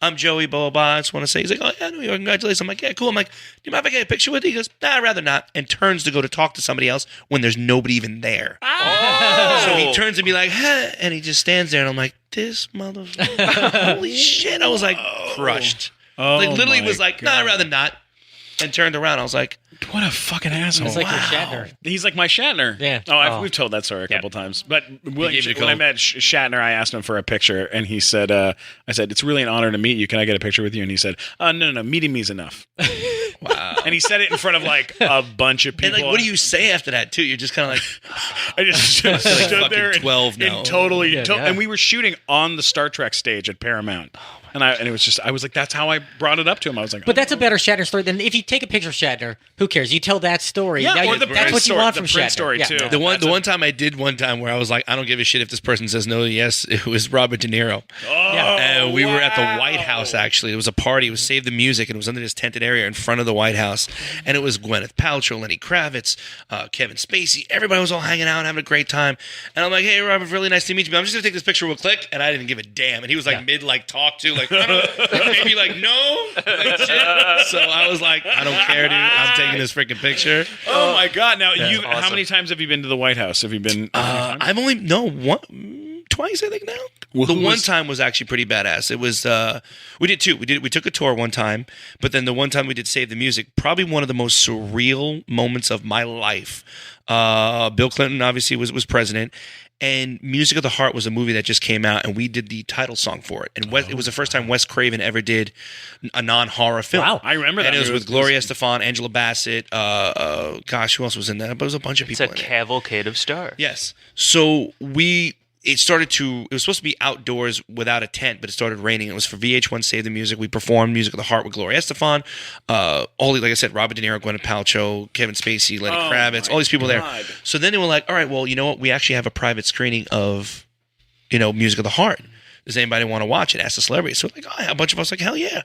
I'm Joey, blah, blah, blah. I just want to say, he's like, oh, yeah, no, congratulations. I'm like, yeah, cool. I'm like, do you mind if I get a picture with you? He goes, nah, I'd rather not. And turns to go to talk to somebody else when there's nobody even there. Oh. So he turns to me like, huh, and he just stands there. And I'm like, this motherfucker, holy shit. I was like, crushed. Oh, like, literally my was like, nah, I'd rather not. And turned around. I was like, what a fucking asshole. It's like your Shatner. He's like my Shatner. Yeah. We've told that story a couple times. But when gave you a I call. met Shatner, I asked him for a picture, and he said, I said, it's really an honor to meet you. Can I get a picture with you? And he said, no, meeting me's enough. wow. And he said it in front of like a bunch of people. And like, what do you say after that, too? You're just kind of like, I just stood fucking there 12 now. and totally, Yeah. and we were shooting on the Star Trek stage at Paramount. And it was just, I was like, that's how I brought it up to him. I was like, But that's a better Shatner story than if you take a picture of Shatner. Who cares? You tell that story. Yeah, Now or you- the that's Prince what you story, want the from Prince Shatner. story, Yeah. too. the one time I did one time where I was like, I don't give a shit if this person says no, yes, it was Robert De Niro. And we were at the White House, actually. It was a party. It was Save the Music, and it was under this tented area in front of the White House. And it was Gwyneth Paltrow, Lenny Kravitz, Kevin Spacey. Everybody was all hanging out, having a great time. And I'm like, hey, Robert, really nice to meet you. I'm just going to take this picture real quick. And I didn't give a damn. And he was like talk to, like, I don't know, maybe like, no. Like, shit. So I was like, I don't care, dude. I'm taking this freaking picture. Oh my God. Now, how awesome. many times have you been to the White House? Have you been? I've only, twice, I think now. Well, the who one was- time was actually pretty badass. It was, we did two. We took a tour one time, but then the one time we did Save the Music, probably one of the most surreal moments of my life. Bill Clinton obviously was president. And Music of the Heart was a movie that just came out, and we did the title song for it. And it was the first time Wes Craven ever did a non-horror film. Wow. I remember that. And it was with Gloria Estefan, Angela Bassett, gosh, who else was in that? But it was a bunch of It's people a in it. cavalcade of stars. Yes. So it was supposed to be outdoors without a tent, but it started raining. It was for VH1 Save the Music. We performed Music of the Heart with Gloria Estefan, like I said, Robert De Niro, Gwyneth Paltrow, Kevin Spacey, Lenny Kravitz, all these people there. So then they were like, all right, well, you know what? We actually have a private screening of, Music of the Heart. Does anybody want to watch it? Ask the celebrities. So like, a bunch of us like, hell yeah.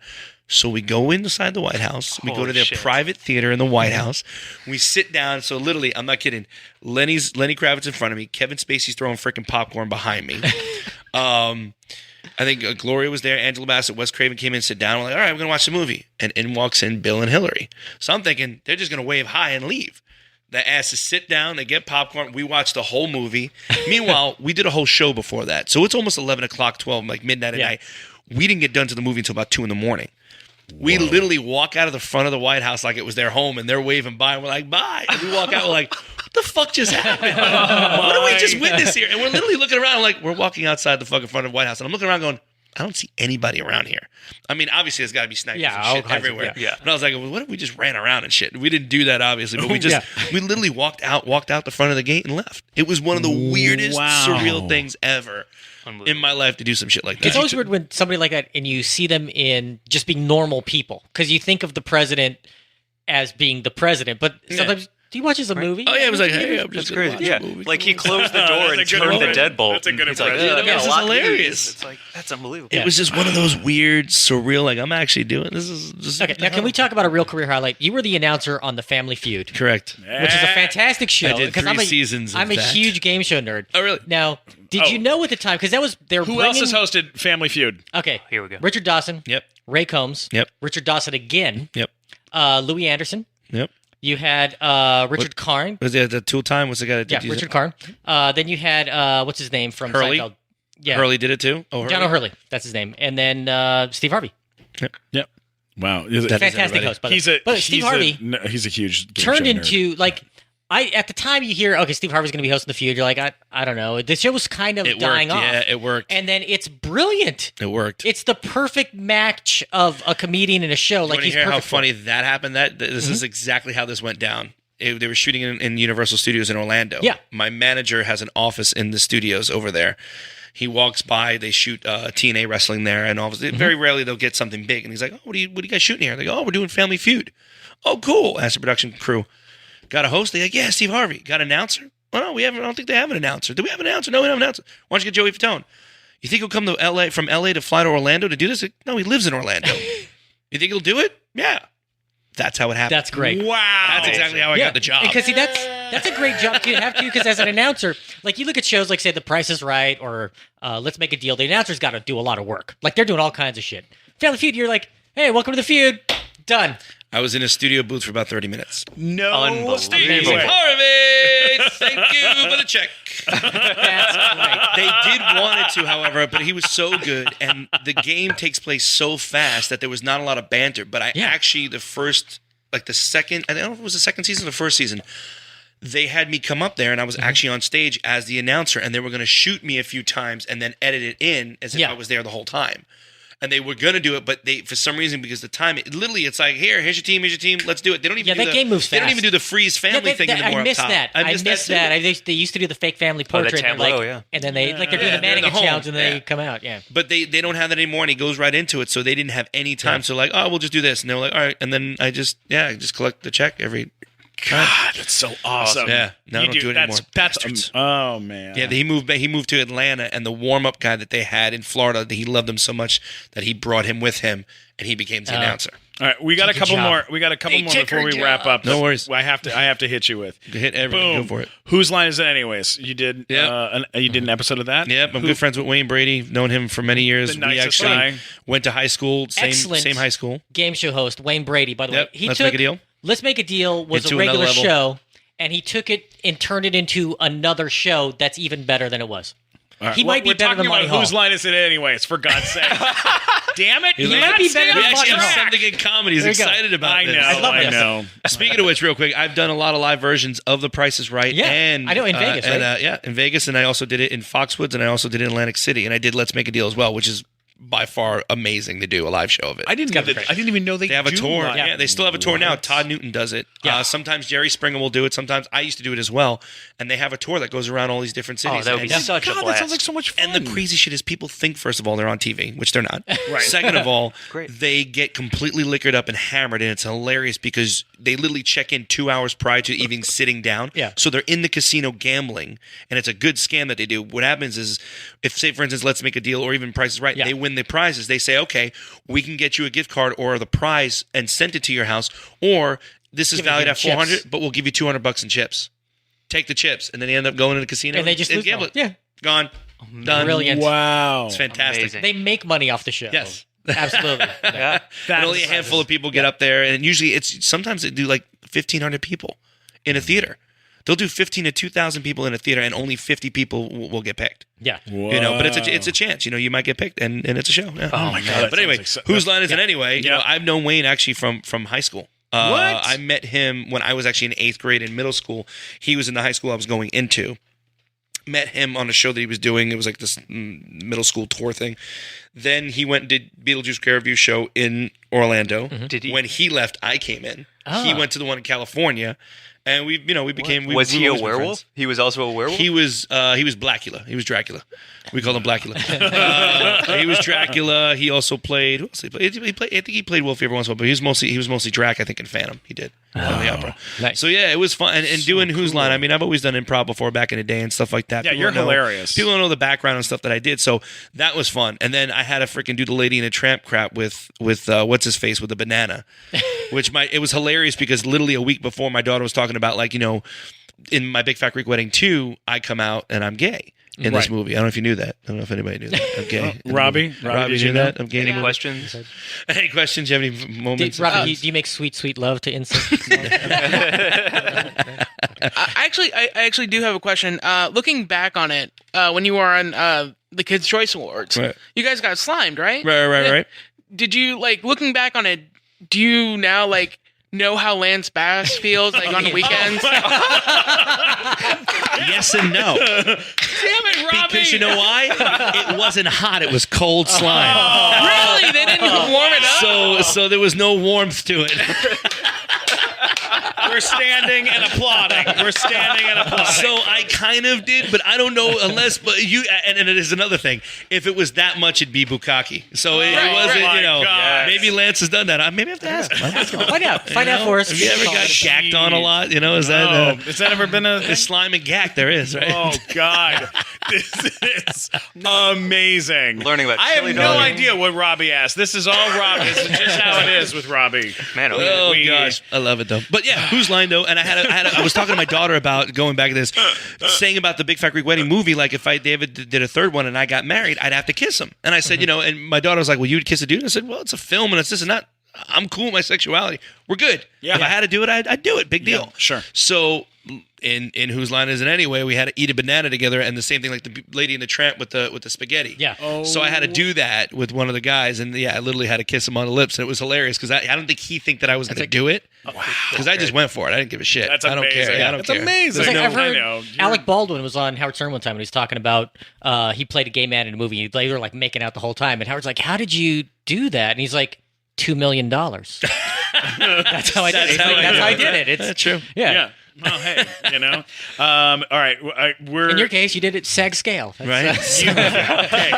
So we go inside the White House. We go Holy to their shit. private theater in the White House. We sit down. So literally, I'm not kidding. Lenny Kravitz in front of me. Kevin Spacey's throwing freaking popcorn behind me. I think Gloria was there. Angela Bassett, Wes Craven came in, sit down. We're like, all right, we're going to watch the movie. And in walks in Bill and Hillary. So I'm thinking they're just going to wave hi and leave. The asses sit down, they get popcorn. We watch the whole movie. Meanwhile, we did a whole show before that. So it's almost 11 o'clock, 12, like midnight at night. We didn't get done to the movie until about 2 in the morning. We literally walk out of the front of the White House like it was their home, and they're waving by, and we're like, bye. And we walk out, we're like, what the fuck just happened? What did we just witness here? And we're literally looking around like, we're walking outside the fucking front of the White House, and I'm looking around going, I don't see anybody around here. I mean, obviously, there's got to be snipers Yeah, and all shit kinds of- everywhere. yeah. But I was like, well, what if we just ran around and shit? We didn't do that, obviously, but we just, we literally walked out the front of the gate and left. It was one of the weirdest, surreal things ever in my life to do some shit like that. It's always weird when somebody like that and you see them in just being normal people because you think of the president as being the president, but sometimes he watches a movie. Oh yeah, it was like, hey, I'm just That's gonna crazy. watch Yeah, a movie. like he closed the door and That's a good turned the one. deadbolt. That's a good He's like, impression. "I got This a is lot of hilarious." news." It's like that's unbelievable. It was just one of those weird, surreal, like I'm actually doing this is just Okay, now can we talk about a real career highlight? You were the announcer on The Family Feud, correct? which is a fantastic show. I did 'cause 3 seasons of I'm a that. huge game show nerd. Oh really? Now, did you know at the time because that was they're Who bringing, else has hosted Family Feud? Okay, Here we go. Richard Dawson. Yep. Ray Combs. Yep. Richard Dawson again. Yep. Louis Anderson. Yep. You had Richard Karn. Was it the Tool Time? What's the guy that did Yeah, Richard Karn. Then you had what's his name from Hurley? Seinfeld? Yeah, Hurley did it too. Oh, John O'Hurley. That's his name. And then Steve Harvey. Yep. Wow. That is Fantastic everybody. host. By the He's way. a But Steve Harvey he's a huge game turned show into like at the time you hear Steve Harvey's going to be hosting the feud. You're like I don't know. The show was kind of It dying worked. off. Yeah, it worked. And then it's brilliant. It worked. It's the perfect match of a comedian in a show. Like Want to he's hear how perfect for funny it. that happened? This is exactly how this went down. They were shooting in Universal Studios in Orlando. Yeah. My manager has an office in the studios over there. He walks by. They shoot TNA wrestling there, and very rarely they'll get something big. And he's like, "Oh, what are you guys shooting here?" They go, "Oh, we're doing Family Feud." Oh, cool. Ask the production crew. Got a host? They're like, "Yeah, Steve Harvey." Got an announcer? Oh, no, we haven't. I don't think they have an announcer. Do we have an announcer? No, we don't have an announcer. Why don't you get Joey Fatone? You think he'll come to LA from LA to fly to Orlando to do this? No, he lives in Orlando. You think he'll do it? Yeah. That's how it happened. That's great. Wow. That's exactly how I got the job. Because see, that's That's a great job to have to, because as an announcer, like you look at shows like, say, The Price is Right or Let's Make a Deal, the announcer's got to do a lot of work. Like, they're doing all kinds of shit. Family Feud, you're like, hey, welcome to the feud. Done. I was in a studio booth for about 30 minutes. No, Steve way. Harvey, thank you for the check. That's right. They did want it to, however, but he was so good, and the game takes place so fast that there was not a lot of banter. But I actually, the second, I don't know if it was the second season or the first season, they had me come up there, and I was actually on stage as the announcer, and they were going to shoot me a few times and then edit it in as if I was there the whole time. And they were going to do it, but they, for some reason, because the time, it's like, here's your team, let's do it. They don't even that game moves fast. They don't even do the freeze family thing anymore. I missed that. I missed that. They used to do the fake family portrait, and then they're doing the mannequin challenge, and then they come out. Yeah, but they don't have that anymore, and he goes right into it, so they didn't have any time. So like, we'll just do this, and they're like, all right, and then I just collect the check every. God, that's so awesome. Yeah, no, I don't do it anymore. That's oh man. Yeah, he moved to Atlanta, and the warm-up guy that they had in Florida, he loved him so much that he brought him with him, and he became the announcer. All right, we got a couple more. We got a couple more before we wrap up. No worries. I have to hit you with. Hit everything. Boom. Go for it. Whose line is it, anyways? You did. Yep. You did an episode of that. Yep. I'm good friends with Wayne Brady. Known him for many years. The We nicest actually guy. went to high school. Same high school. Game show host Wayne Brady. By the way, Let's Make a Deal. Let's Make a Deal was Into a regular another level. show, and he took it and turned it into another show that's even better than it was. Right. He might be we're better than talking Monty about Hall. wose line is it, anyways? For God's sake! Damn it! He might be better We than actually Monty have Hall. something in common. He's There you go. excited about I this. know. I love I this. know. Speaking of which, real quick, I've done a lot of live versions of The Price is Right. Yeah, and I know, in Vegas, right? And, in Vegas, and I also did it in Foxwoods, and I also did it in Atlantic City, and I did Let's Make a Deal as well, which is by far amazing to do a live show of it. I didn't even know they They have a do tour. live. Yeah, they still have a tour now. Todd Newton does it. Yeah. Sometimes Jerry Springer will do it. Sometimes I used to do it as well. And they have a tour that goes around all these different cities. that would be And- such a God, that blast. sounds like so much fun. and the crazy shit is people think, first of all, they're on TV, which they're not. Right. Second of all, Great. they get completely liquored up and hammered, and it's hilarious because they literally check in 2 hours prior to even sitting down. Yeah. So they're in the casino gambling, and it's a good scam that they do. What happens is, if, say, for instance, Let's Make a Deal or even Price is Right, Yeah. they win the prizes. They say, okay, we can get you a gift card or the prize and send it to your house, or this is Give it valued in at $400, chips. but we'll give you $200 in chips. Take the chips, and then they end up going to the casino And they just lose gamble them. it. Yeah. Gone. Done. Brilliant. Wow. It's fantastic. Amazing. They make money off the show. Yes. Absolutely. Yeah. And only a handful of people get up there, and usually sometimes they do like 1,500 people in a theater. They'll do 15 to 2,000 people in a theater, and only 50 people will get picked. Yeah. But it's a chance. You might get picked, and it's a show. Yeah. Oh my God. But anyway, whose line is it anyway? Yeah. I've known Wayne actually from high school. What? I met him when I was actually in 8th grade in middle school. He was in the high school I was going into. Met him on a show that he was doing. It was like this middle school tour thing. Then he went and did Beetlejuice Care Review show in Orlando. Did he? When he left, I came in. Oh. He went to the one in California, and we became. Was he a always been werewolf? friends. He was also a werewolf. He was Blackula. He was Dracula. We called him Blackula. He was Dracula. He also played. Who else did he played? I think he played Wolfie every once in a while, but he was mostly Drac. I think in Phantom he did on the opera. Nice. So yeah, it was fun. And doing Who's Line. I mean, I've always done improv before back in the day and stuff like that. Yeah, People you're don't know- hilarious. People don't know the background and stuff that I did, so that was fun. And then I had to freaking do the Lady in a Tramp crap with what's his face with the banana, which it was hilarious because literally a week before my daughter was talking about in my Big Fat Greek Wedding 2, I come out and I'm gay in this Right. movie. I don't know if you knew that. I don't know if anybody knew that. I'm gay. in the Robbie? movie. Robbie, you did you knew know? that? I'm gay. in Any the movie. questions? Any questions? Do you have any moments? Robbie, do you make sweet, sweet love to NSYNC? I actually do have a question. Looking back on it, when you were on the Kids' Choice Awards, Right. you guys got slimed, right? Right. Did you looking back on it? Do you now know how Lance Bass feels on the weekends? Yes and no. Damn it, Robbie! Because you know why? It wasn't hot. It was cold slime. Really? They didn't warm it up. So there was no warmth to it. We're standing and applauding. So I kind of did, but I don't know unless. But you and it is another thing. If it was that much, it'd be bukkake. So it Right, wasn't. right. God. Maybe Lance has done that. Maybe I have to ask him. Find out for us. Have you ever got gacked on a lot? Is that Has that ever been a the slime and gack? There is, right? Oh God! This is amazing. Learning about I have chili no dog. idea what Robbie asked. This is all Robbie. This is just how it is with Robbie. Man, Oh We- gosh, I love it though. But yeah, whose line though? And I was talking to my daughter about going back to this, saying about the Big Fat Greek Wedding movie. Like if David did a third one and I got married, I'd have to kiss him. And I said, and my daughter was like, "Well, you'd kiss a dude?" And I said, "Well, it's a film and it's this and that. I'm cool with my sexuality. We're good. Yeah. If I had to do it, I'd do it. Big deal. Yeah, sure. So in Whose Line Is It Anyway, we had to eat a banana together, and the same thing like the Lady and the Tramp with the spaghetti. Yeah. So I had to do that with one of the guys, and I literally had to kiss him on the lips, and it was hilarious because I don't think he think that I was going to do it. Wow. Because I just went for it. I didn't give a shit. That's I don't amazing. care. I don't That's care. amazing. It's like, I've I heard know. Alec Baldwin was on Howard Stern one time and he was talking about he played a gay man in a movie. They were like making out the whole time, and Howard's like, "How did you do that?" And he's like, $2 million. That's how I did it. That's how I did it. It's That's true. Yeah. Well, hey, all right. We're In your case, you did it SAG scale. That's, Right? okay.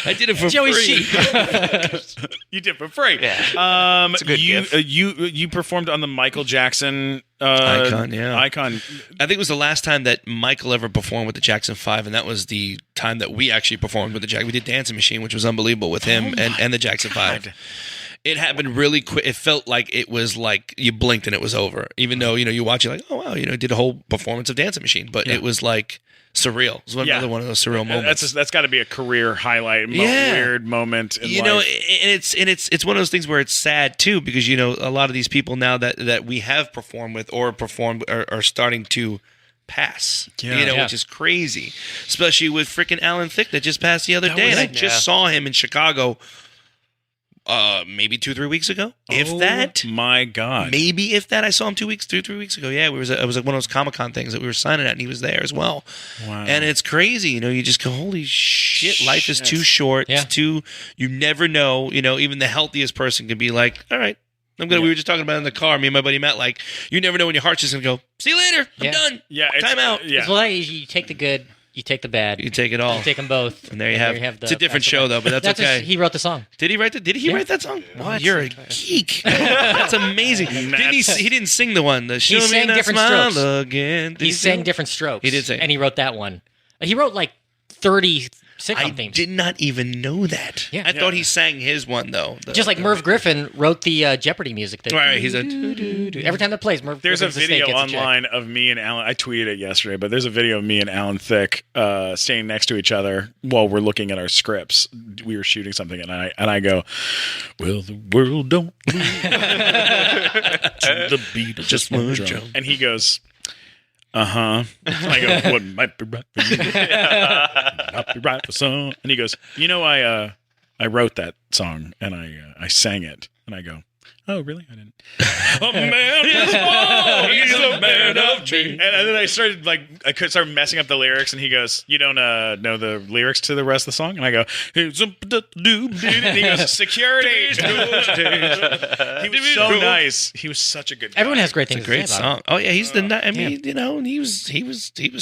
I did it for Joey free. Sheep. You did for free. Yeah. It's a good you, gift. you performed on the Michael Jackson Icon, yeah. Icon. I think it was the last time that Michael ever performed with the Jackson 5, and that was the time that we actually performed with the Jackson. We did Dancing Machine, which was unbelievable with him and the Jackson 5. It happened really quick. It felt like it was like you blinked and it was over. Even though, you watch it like, oh, wow, did a whole performance of Dancing Machine. But it was like surreal. It was another one of those surreal moments. That's got to be a career highlight, weird moment in life. And it's one of those things where it's sad too, because a lot of these people now that we have performed with or performed are starting to pass. Which is crazy, especially with freaking Alan Thicke that just passed the other day, and I just saw him in Chicago. Maybe 2-3 weeks ago, if that. My God, maybe if that. I saw him 3 weeks ago. Yeah, it was one of those Comic-Con things that we were signing at, and he was there as well. Wow. And it's crazy, you just go, holy shit, life is too short. Yeah. It's too. You never know. Even the healthiest person can be like, all right, I'm good. We were just talking about it in the car. Me and my buddy Matt, like, you never know when your heart's just gonna go. See you later. I'm done. Yeah, Time out. Yeah, Well, you take the good, you take the bad. You take it all. You take them both. And there you have. the It's a different best of show them. though, but that's okay. He wrote the song. Did he write that? Did he write that song? What? You're a geek. That's amazing. Didn't he didn't sing the one. The Show Me sang That different Smile strokes. Again. Did He sang sing? different strokes. He did sing. And he wrote that one. He wrote like 30 sitcom I themes. did not even know that. Yeah. I thought he sang his one though. Just like Merv Griffin wrote the Jeopardy music. Right, he's a. Every time that plays, Merv There's a Griffin's estate video gets a check. online of me and Alan. I tweeted it yesterday, but there's a video of me and Alan Thicke standing next to each other while we're looking at our scripts. We were shooting something, and I go, "Well, the world don't move to the beat of just one drum." And he goes, "Uh-huh." I go, "What might be right for you, not be right for some." And he goes, I wrote that song and I sang it." And I go, "Oh, really? I didn't." A man is born, he's a man of dreams. And then I started start messing up the lyrics, and he goes, "You don't know the lyrics to the rest of the song?" And I go, and he goes, "Security." He was so nice. He was such a good guy. Everyone has great things Great to say about song. Oh yeah, he's the. I mean, he was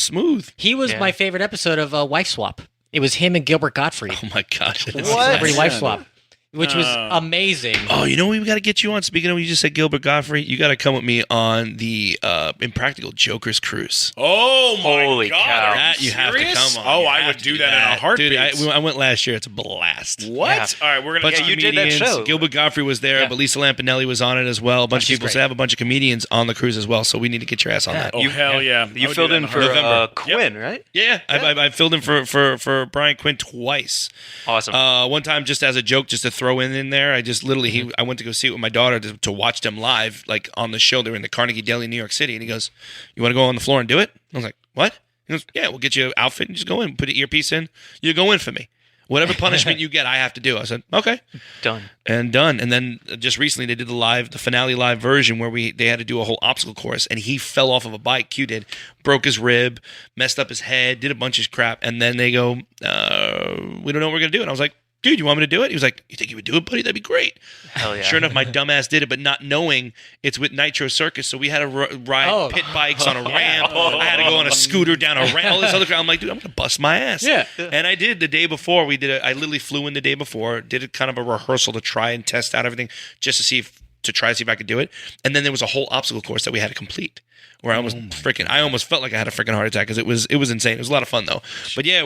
smooth. He was my favorite episode of Wife Swap. It was him and Gilbert Gottfried. Oh my god. Celebrity Wife Swap, which was amazing. Oh, you know what we got to get you on? Speaking of, you just said Gilbert Gottfried. You got to come with me on the Impractical Jokers cruise. Oh my Holy God! cow. Are That you have to serious? come on. Oh, You I have would to do that in a heartbeat. Dude, I went last year. It's a blast. What? Yeah. All right, we're gonna. Bunch Yeah, of you did that comedians. show. Gilbert Gottfried was there, Yeah. but Lisa Lampanelli was on it as well. A bunch she's of people. great. So I have a bunch of comedians on the cruise as well. So we need to get your ass on that. Oh hell yeah! I You would filled do that in a for November. Quinn, right? Yeah, I filled in for Brian Quinn twice. Awesome. One time, just as a joke, just to throw in there, I just literally I went to go see it with my daughter to watch them live, like on the show. They were in the Carnegie Deli in New York City, and he goes, "You want to go on the floor and do it?" I was like, "What?" He goes, "Yeah, we'll get you an outfit and just go in, put an earpiece in. You go in for me. Whatever punishment you get, I have to do." I said, "Okay." Done. And done. And then just recently they did the finale live version where they had to do a whole obstacle course, and he fell off of a bike. Q did, broke his rib, messed up his head, did a bunch of crap, and then they go, "We don't know what we're gonna do." And I was like, "Dude, you want me to do it?" He was like, "You think you would do it, buddy? That'd be great." Hell yeah. Sure enough, my dumbass did it, but not knowing it's with Nitro Circus. So we had to ride pit bikes on a ramp. I had to go on a scooter down a ramp. All this other crap. I'm like, dude, I'm going to bust my ass. Yeah. And I did the day before. I literally flew in the day before, did a kind of a rehearsal to try and test out everything just to try to see if I could do it. And then there was a whole obstacle course that we had to complete. where I almost I almost felt like I had a freaking heart attack because it was insane. It was a lot of fun though. But yeah,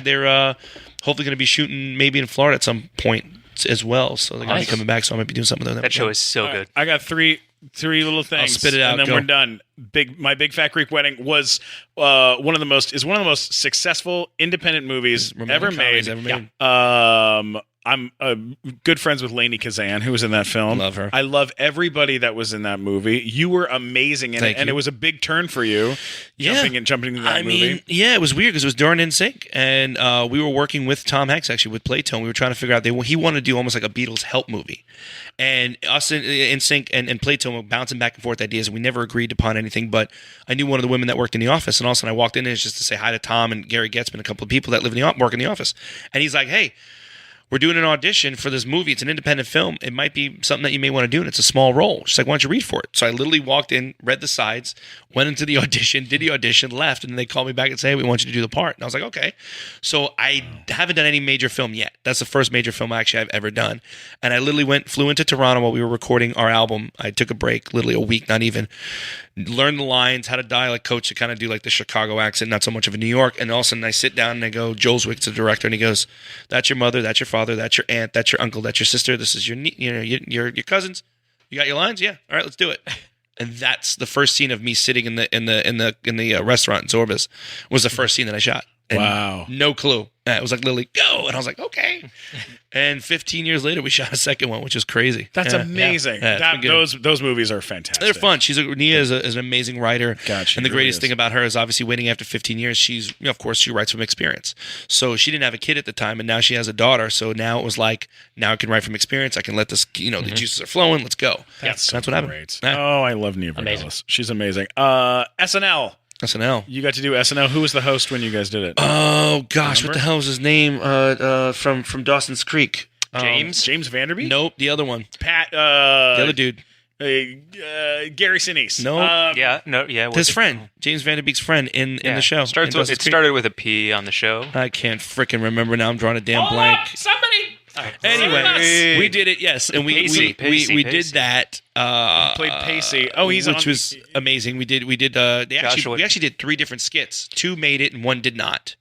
they're hopefully going to be shooting maybe in Florida at some point as well. So they're going to be coming back. So I might be doing something with them. That show is so good. I got three little things. I'll spit it out. And then we're done. My Big Fat Greek Wedding was one of the most successful independent movies ever made. I'm good friends with Lainey Kazan, who was in that film. Love her. I love everybody that was in that movie. You were amazing in it, and it was a big turn for you. Jumping into that movie. It was weird because it was during NSYNC, and we were working with Tom Hanks actually with Playtone. We were trying to figure out he wanted to do almost like a Beatles help movie, and us in NSYNC and Playtone were bouncing back and forth ideas, and we never agreed upon anything. But I knew one of the women that worked in the office, and all of a sudden I walked in and just to say hi to Tom and Gary Getzman, a couple of people that work in the office, and he's like, "Hey, we're doing an audition for this movie. It's an independent film. It might be something that you may want to do, and it's a small role." She's like, "Why don't you read for it?" So I literally walked in, read the sides, went into the audition, did the audition, left, and then they called me back and said, "Hey, we want you to do the part." And I was like, "Okay." So I haven't done any major film yet. That's the first major film actually I've ever done. And I literally flew into Toronto while we were recording our album. I took a break, literally a week, not even. Learned the lines, had a dialect coach to kind of do like the Chicago accent, not so much of a New York. And all of a sudden I sit down and I go, Joel Zwick's the director, and he goes, "That's your mother, that's your father, that's your aunt, that's your uncle, that's your sister, this is your cousins. You got your lines? Yeah. All right, let's do it." And that's the first scene of me sitting in the restaurant in Zorbas was the first scene that I shot. And wow. No clue. It was like literally go, and I was like, okay. And 15 years later, we shot a second one, which is crazy. That's amazing. Those movies are fantastic. They're fun. Nia is an amazing writer. Gotcha, and the greatest thing about her is obviously waiting after 15 years. She's, of course, she writes from experience. So she didn't have a kid at the time, and now she has a daughter. So now it was like, now I can write from experience. I can let this, the juices are flowing. Let's go. That's what happened. Yeah. Oh, I love Nia Vardalos. She's amazing. SNL. You got to do SNL. Who was the host when you guys did it? Oh gosh, what the hell was his name? From Dawson's Creek. James Vanderbeek? Nope, the other one. Pat. The other dude. Gary Sinise. No. His friend, James Vanderbeek's friend in the show. It started with a P on the show. I can't freaking remember now. I'm drawing a damn blank. Somebody. Anyway, we did it. Yes, and we did that. Played Pacey. Which was amazing. We actually did 3 different skits. 2 made it and 1 did not.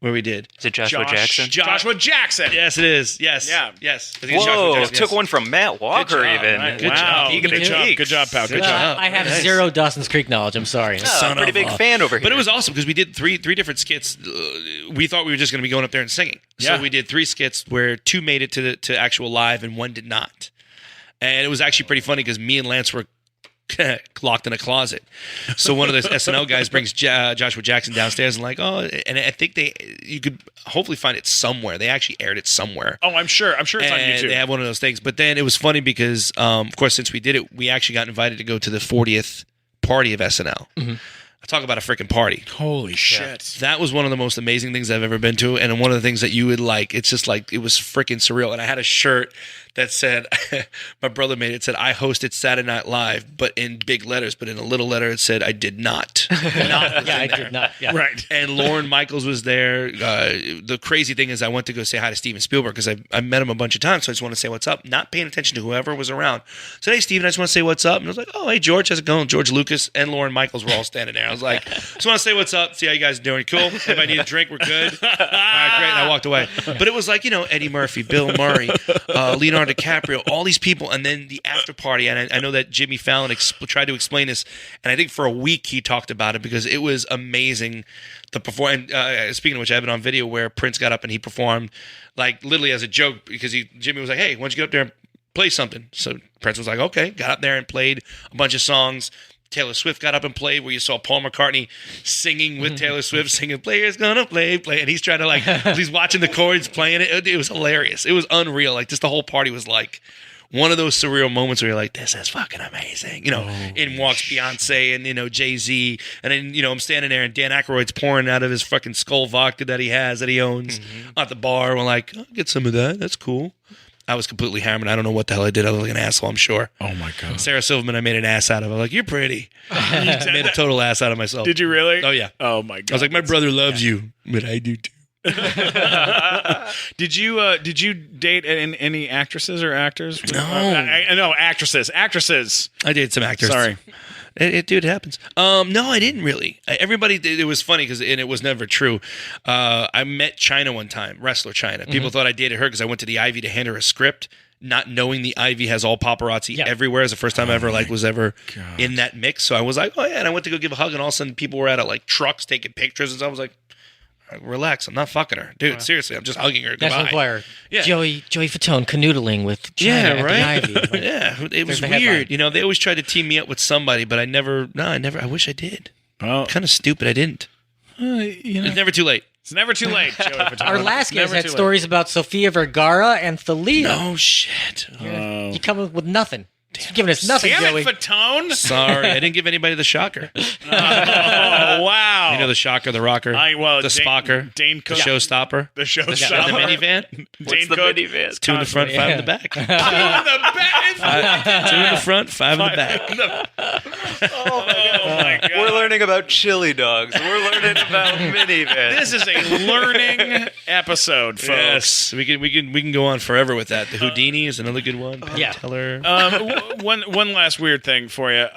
Where we did. Is it Joshua Jackson? Joshua Jackson. Yes, it is. Yes. Yeah. Yes. Whoa! Took one from Matt Walker even. Right. Good job. Good job, pal. Good job. I have zero Dawson's Creek knowledge. I'm sorry. I'm a pretty big fan over here. But it was awesome because we did three different skits. We thought we were just going to be going up there and singing. So we did 3 skits where 2 made it to actual live and 1 did not. And it was actually pretty funny because me and Lance were locked in a closet. So one of the SNL guys brings Joshua Jackson downstairs and and I think you could hopefully find it somewhere. They actually aired it somewhere. Oh, I'm sure it's on YouTube. They have one of those things. But then it was funny because, of course, since we did it, we actually got invited to go to the 40th party of SNL. Mm-hmm. I talk about a freaking party. Holy shit. That was one of the most amazing things I've ever been to. And one of the things that you would like, it's just like, it was freaking surreal. And I had a shirt that said, my brother made it, said, "I hosted Saturday Night Live," but in big letters, but in a little letter it said, "I did not." I did not. Yeah. Right. And Lorne Michaels was there. The crazy thing is I went to go say hi to Steven Spielberg because I met him a bunch of times, so I just want to say what's up, not paying attention to whoever was around. So, "Hey, Steven, I just want to say what's up." And I was like, "Oh, hey, George, how's it going?" George Lucas and Lorne Michaels were all standing there. I was like, "Just want to say what's up, see how you guys are doing. Cool? If I need a drink, we're good." All right, great. And I walked away. But it was like, Eddie Murphy, Bill Murray, Leonardo DiCaprio, all these people, and then the after party. And I know that Jimmy Fallon tried to explain this, and I think for a week he talked about it because it was amazing. The perform. Speaking of which, I have it on video where Prince got up and he performed like literally as a joke because Jimmy was like, "Hey, why don't you get up there and play something?" So Prince was like, "Okay," got up there and played a bunch of songs. Taylor Swift got up and played, where you saw Paul McCartney singing with Taylor Swift, singing "Players Gonna Play," and he's trying to he's watching the chords, playing it. It was hilarious. It was unreal. Like just the whole party was like one of those surreal moments where you're like, "This is fucking amazing." In walks Beyonce and Jay-Z, and then I'm standing there and Dan Aykroyd's pouring out of his fucking Skull vodka that he owns at the bar. We're like, "I'll get some of that. That's cool." I was completely hammered. I don't know what the hell I did. I was like an asshole, I'm sure. Oh, my God. Sarah Silverman, I made an ass out of. I'm like, "You're pretty." I made a total ass out of myself. Did you really? Oh, yeah. Oh, my God. I was like, "My brother loves you, but I do too." Did you date any actresses or actors? No. No, actresses. I dated some actors. Sorry. Dude, it happens. No, I didn't really. Everybody, it was funny because it was never true. I met China one time, wrestler China. People thought I dated her because I went to the Ivy to hand her a script, not knowing the Ivy has all paparazzi everywhere. It's the first time I ever was ever in that mix. So I was like, oh yeah, and I went to go give a hug, and all of a sudden people were at like trucks taking pictures, and so I was like, relax, I'm not fucking her, dude. Seriously, I'm just hugging her. National Goodbye. Player. Yeah. Joey Fatone canoodling with China at the Ivy. Like, Yeah, it was the weird. headline. You know, they always tried to team me up with somebody, but I never. I wish I did. Well, Kind of stupid. I didn't. It's never too late. it's never too late, Joey Fatone. Our last guest Never had too late. stories about Sofia Vergara and Thalia. No shit. You come up with nothing. You're giving us nothing, Damn Joey. it, Fatone! Sorry, I didn't give anybody the shocker. Oh, wow. You know the shocker, the rocker, the spocker, Dane the Cook, showstopper, the show the stopper. minivan. Dane the Cook. minivan? It's Two in the front, constantly- 5 in the back. Two in the back. Two in the front, 5 in the back. Oh my god. We're learning about chili dogs. We're learning about minivans. This is a learning episode, folks. Yes, we can go on forever with that. The Houdini is another good one. Yeah. Teller. One last weird thing for you.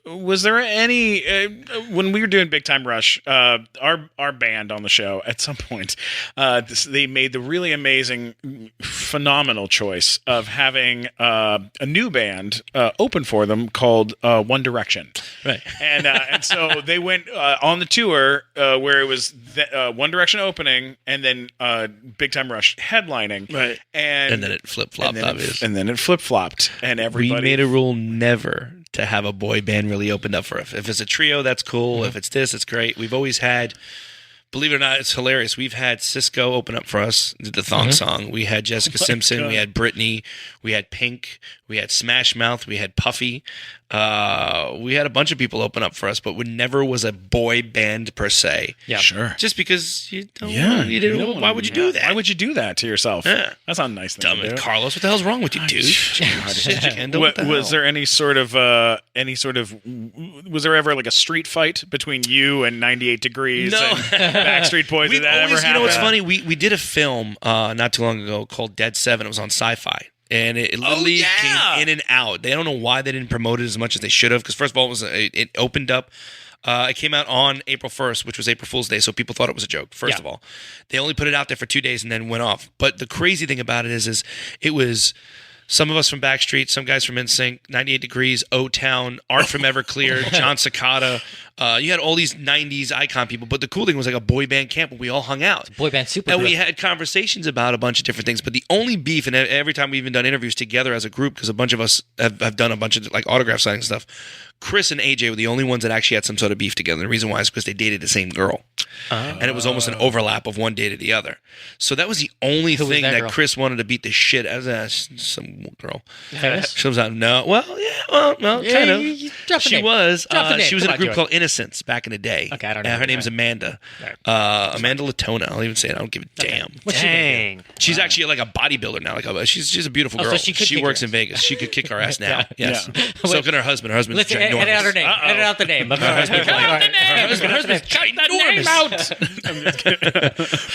Was there any when we were doing Big Time Rush, our band on the show at some point, they made the really amazing, phenomenal choice of having a new band open for them called One Direction, Right. and so they went on the tour where it was One Direction opening and then Big Time Rush headlining, Right. and then it flip-flopped, obviously. and then it flip flopped, and everybody We made a rule never to have a boy band really opened up for us. If it's a trio, that's cool. If it's this, it's great. We've always had, believe it or not, it's hilarious. We've had Cisco open up for us, did the thong song. We had Jessica Simpson. We had Britney. We had Pink. We had Smash Mouth. We had Puffy. We had a bunch of people open up for us, but we never was a boy band per se. Yeah. Sure. Just because you don't. Yeah. You didn't, why would you do that? Why would you do that to yourself? Yeah. That's not a nice thing Dumb to do. Carlos, what the hell's wrong with you, dude? Shit, you can do. What the Was hell? there any sort of was there ever like a street fight between you and 98 Degrees No. and Backstreet Boys? Did We've that ever always, happen? you know what's funny? We did a film not too long ago called Dead Seven. It was on Sci-Fi. And it literally came in and out. They don't know why they didn't promote it as much as they should have. Because first of all, it opened up. It came out on April 1st, which was April Fool's Day, so people thought it was a joke. First of all, they only put it out there for 2 days and then went off. But the crazy thing about it is it was some of us from Backstreet, some guys from NSYNC, 98 Degrees, O-Town, Art from Everclear, John Cicada. You had all these 90s icon people. But the cool thing was like a boy band camp where we all hung out. Boy band super And group. we had conversations about a bunch of different things. But the only beef, and every time we've even done interviews together as a group, because a bunch of us have done a bunch of like autograph signing stuff, Chris and AJ were the only ones that actually had some sort of beef together. The reason why is because they dated the same girl. And it was almost an overlap of one dated the other. So that was the only Who was thing that that girl? Chris wanted to beat the shit out of. Some girl. Famous? She was out. No. Well, yeah. Well, Yeah, kind of. you drop the She name. was. Drop the name. She was in Come a on, group Joey. called Innocence back in the day. Okay, I don't know. Her name's Amanda. Amanda Latona. I'll even say it. I don't give a damn. What's she gonna do? Dang. She's actually like a bodybuilder now. She's a beautiful Oh, so girl. she could kick works her in Vegas. She could kick our ass now. Yes. Yeah. So can her husband. Her husband's Listen, ginormous. edit out her name. Edit out the name. Her husband's Her husband's ginormous.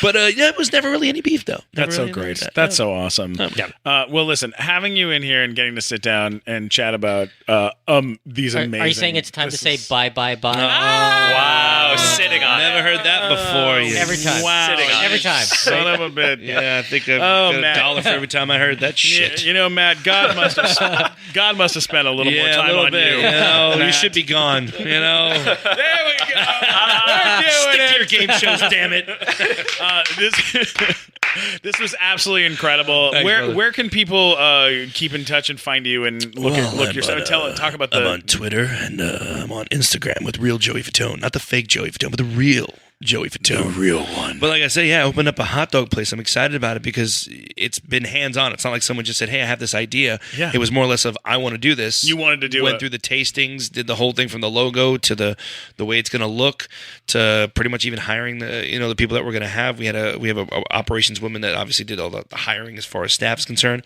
But it was never really any beef though. Never That's so really great. that. That's so awesome. Well, listen, having you in here and getting to sit down and chat about these amazing. Are you saying it's time to say bye, bye, bye? Wow, sitting on Never it. heard that before. You Every time. Wow. Sitting on Every it. time. Son of a bit. Yeah, I think I've Oh, got Matt. $1 for every time I heard that shit. You know, Matt, God must have spent a little more Yeah, time a little on bit. you. You know, you Matt. should be gone. You know, There we go. We're doing stick to it. your game shows, damn it. This was absolutely incredible. Thanks, brother. Where can people keep in touch and find you and look I'm your stuff? Talk about the. I'm on Twitter and I'm on Instagram with real Joey Fatone, not the fake Joey Fatone, but the real Joey Fatone. real one. But like I said, I opened up a hot dog place. I'm excited about it because it's been hands-on. It's not like someone just said, hey, I have this idea. Yeah. It was more or less of, I want to do this. You wanted to do Went it. through the tastings, did the whole thing from the logo to the way it's going to look to pretty much even hiring the people that we're going to have. We have a operations woman that obviously did all the hiring as far as staff is concerned.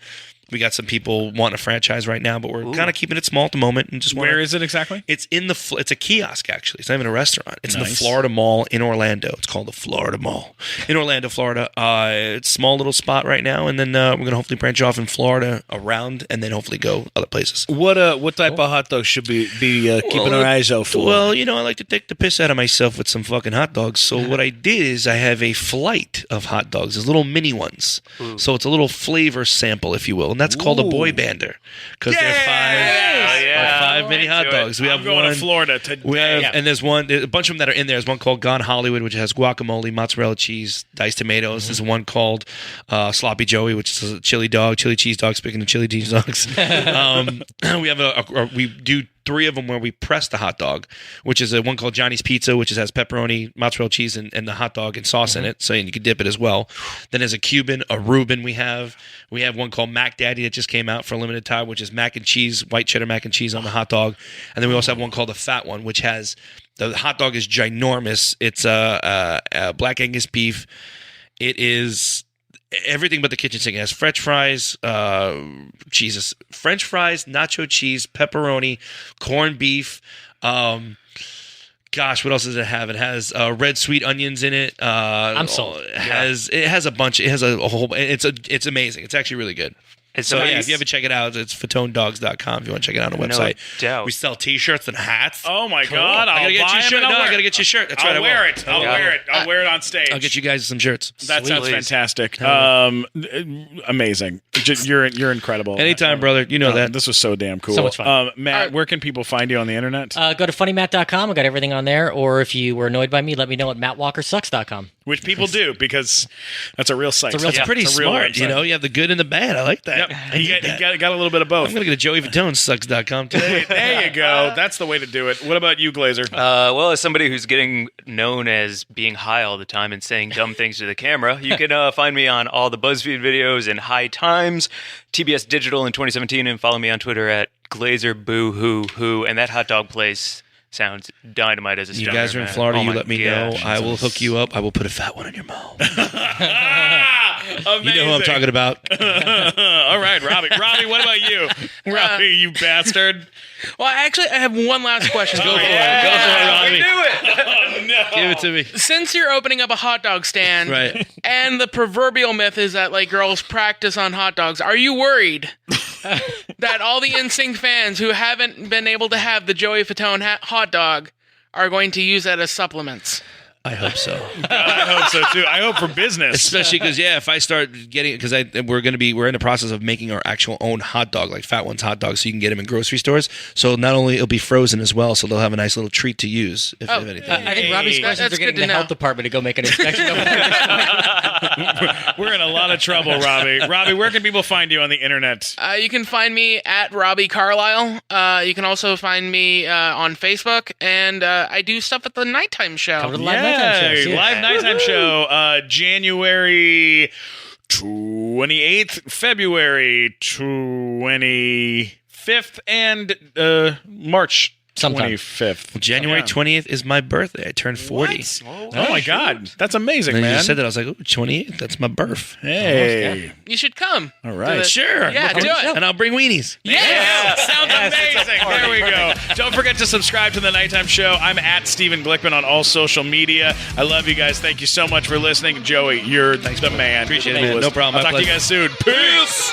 We got some people wanting a franchise right now, but we're kind of keeping it small at the moment. And just Where is it exactly? It's in it's a kiosk, actually. It's not even a restaurant. It's in the Nice. Florida Mall in Orlando. It's called the Florida Mall in Orlando, Florida. It's a small little spot right now, and then we're going to hopefully branch off in Florida around, and then hopefully go other places. What type of hot dogs should be keeping our eyes out for? Well, I like to take the piss out of myself with some fucking hot dogs. So what I did is I have a flight of hot dogs. There's little mini ones. So it's a little flavor sample, if you will. And that's called a boy bander. Because there are five mini hot dogs. We have going one to Florida today. We have, and there's a bunch of them that are in there. There's one called Gone Hollywood, which has guacamole, mozzarella cheese, diced tomatoes. There's one called Sloppy Joey, which is a chili cheese dog. Speaking of chili cheese dogs, we have we do 3 of them where we press the hot dog, which is one called Johnny's Pizza, which has pepperoni, mozzarella cheese, and the hot dog and sauce in it, so you can dip it as well. Then there's a Cuban, a Reuben we have one called Mac Daddy that just came out for a limited time, which is mac and cheese, white cheddar mac and cheese on the hot dog. And then we also have one called the Fat One, which has, the hot dog is ginormous. It's black Angus beef. It is everything but the kitchen sink. It has French fries, French fries, nacho cheese, pepperoni, corned beef. Gosh, what else does it have? It has red sweet onions in it. I'm sold. It has a bunch. It has a whole. It's amazing. It's actually really good. And So if you ever check it out, it's fatonedogs.com if you want to check it out on the website. doubt. We sell T-shirts and hats. Oh my God! I gotta get buy you a them shirt. and No, I'll I wear gotta it. get you a shirt. That's right. I'll wear it. I'll wear it. I'll wear it on stage. I'll get you guys some shirts. That sounds Please. fantastic. Amazing. You're incredible. Anytime, brother. You know that. This was so damn cool. So much fun. Matt, where can people find you on the internet? Go to funnymatt.com. I got everything on there. Or if you were annoyed by me, let me know at mattwalkersucks.com. Which people do, because that's a real site. It's pretty It's a real smart. website. You have the good and the bad. I like that. Yep. You got a little bit of both. I'm going to go to joeyfatonesucks.com today. There you go. That's the way to do it. What about you, Glazer? Well, as somebody who's getting known as being high all the time and saying dumb things to the camera, you can find me on all the BuzzFeed videos and High Times, TBS Digital in 2017, and follow me on Twitter at GlazerBooHooHoo. And that hot dog place sounds dynamite as a You starter, guys are in man. Florida. Oh You my let me know. gosh. I will hook you up. I will put a fat one in your mouth. Amazing. You know who I'm talking about. All right, Robbie. Robbie, what about you? Robbie, you bastard. Well, actually, I have one last question. Go for it. Go for it, Robbie. Oh, no. Give it to me. Since you're opening up a hot dog stand, Right. and the proverbial myth is that like girls practice on hot dogs, are you worried that all the NSYNC fans who haven't been able to have the Joey Fatone hot dog are going to use that as supplements? I hope so. I hope so, too. I hope for business. Especially because, if I start getting it, because we're in the process of making our actual own hot dog, like Fat One's hot dogs, so you can get them in grocery stores. So not only it'll be frozen as well, so they'll have a nice little treat to use, if anything. I think Robbie's questions That's are getting good the to health know. department to go make an inspection over there. We're in a lot of trouble, Robbie. Robbie, where can people find you on the internet? You can find me at Robbie Carlisle. You can also find me on Facebook, and I do stuff at the Nighttime Show. Come to the live nighttime shows. Yeah. Live nighttime show, January 28th, February 25th, and March Sometime. 25th. January 20th is my birthday. I turned 40. Oh my God, that's amazing, And you man! just said that. I was like, 28th, that's my birth. Hey, You should come. all right. Sure. Yeah, do it. And I'll bring weenies. Yeah, sounds amazing. There we go. Don't forget to subscribe to the Nighttime Show. I'm at Steven Glickman on all social media. I love you guys. Thank you so much for listening. Joey, you're the man. Appreciate it, man. No problem. I'll My talk to you pleasure. guys soon. Peace.